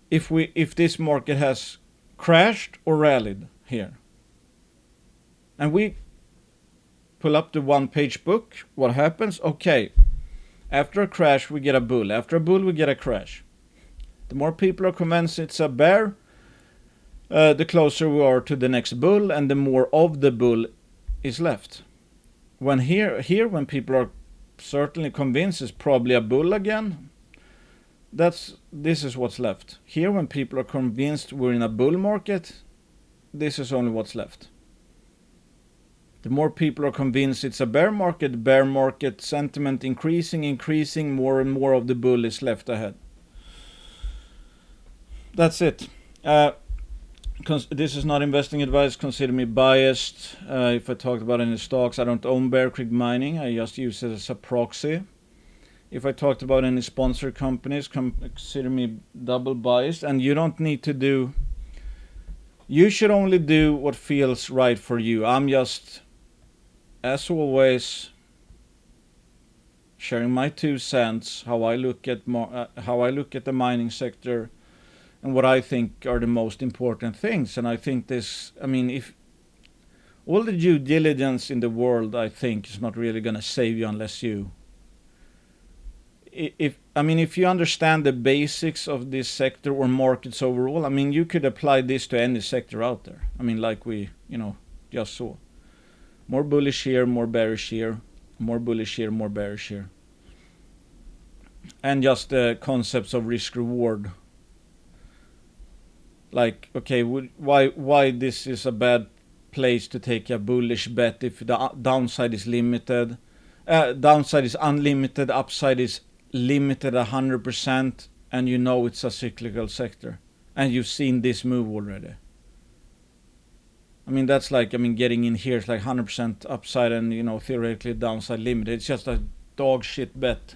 if this market has crashed or rallied here? And we pull up the one-page book. What happens? Okay, after a crash we get a bull. After a bull we get a crash. The more people are convinced it's a bear, the closer we are to the next bull, and the more of the bull is left. When when people are certainly convinced it's probably a bull again, this is what's left. Here, when people are convinced we're in a bull market, this is only what's left. The more people are convinced it's a bear market sentiment increasing, more and more of the bull is left ahead. That's it. This is not investing advice. Consider me biased. If I talked about any stocks, I don't own Bear Creek Mining. I just use it as a proxy. If I talked about any sponsored companies, consider me double biased. And you don't need to do. You should only do what feels right for you. I'm just, as always, sharing my 2 cents, how I look at the mining sector, and what I think are the most important things. And I think this, I mean, if all the due diligence in the world, I think, is not really going to save you unless you, if you understand the basics of this sector or markets overall, I mean, you could apply this to any sector out there. I mean, like we, just saw. More bullish here, more bearish here, more bullish here, more bearish here. And just the concepts of risk reward. Like, okay, why this is a bad place to take a bullish bet if the downside is limited, downside is unlimited, upside is limited 100%, and you know it's a cyclical sector, and you've seen this move already. I mean, that's like, getting in here is like 100% upside and, theoretically downside limited. It's just a dog shit bet.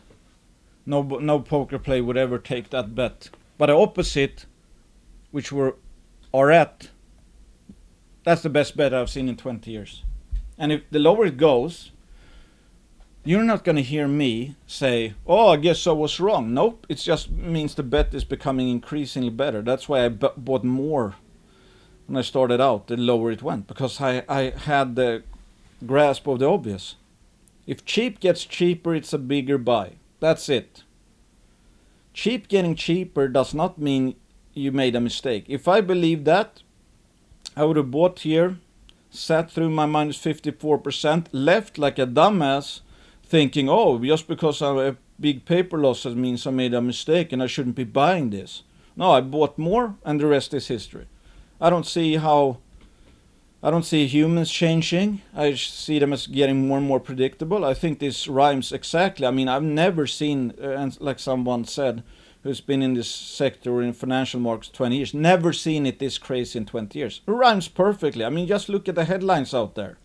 No poker play would ever take that bet. But the opposite, which are at, that's the best bet I've seen in 20 years. And if the lower it goes, you're not going to hear me say, oh, I guess I was wrong. Nope, it just means the bet is becoming increasingly better. That's why I bought more when I started out, the lower it went, because I had the grasp of the obvious. If cheap gets cheaper, it's a bigger buy. That's it. Cheap getting cheaper does not mean you made a mistake. If I believed that, I would have bought here, sat through my minus 54%, left like a dumbass, thinking, oh, just because I have big paper losses means I made a mistake and I shouldn't be buying this. No, I bought more and the rest is history. I don't see humans changing. I see them as getting more and more predictable. I think this rhymes exactly. I mean, I've never seen, like someone said, who's been in this sector or in financial markets 20 years, never seen it this crazy in 20 years. It rhymes perfectly. I mean, just look at the headlines out there.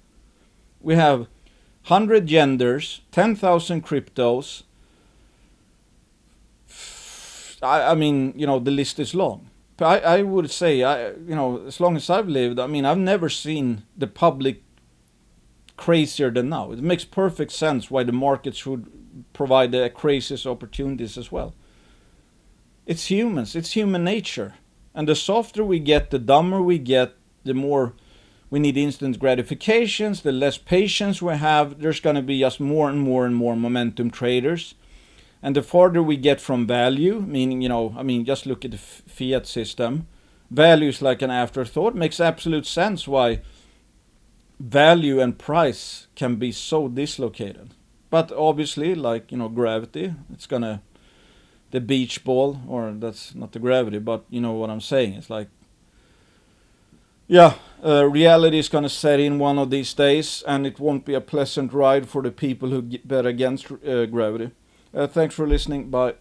We have 100 genders, 10,000 cryptos. I mean, the list is long. I would say, as long as I've lived, I mean, I've never seen the public crazier than now. It makes perfect sense why the market should provide the craziest opportunities as well. It's humans, it's human nature. And the softer we get, the dumber we get, the more we need instant gratifications, the less patience we have. There's going to be just more and more and more momentum traders. And the farther we get from value, meaning, just look at the fiat system. Value is like an afterthought. Makes absolute sense why value and price can be so dislocated. But obviously, like, gravity, it's gonna, the beach ball, or that's not the gravity, but you know what I'm saying. It's like, reality is gonna set in one of these days, and it won't be a pleasant ride for the people who bet against gravity. Thanks for listening. Bye.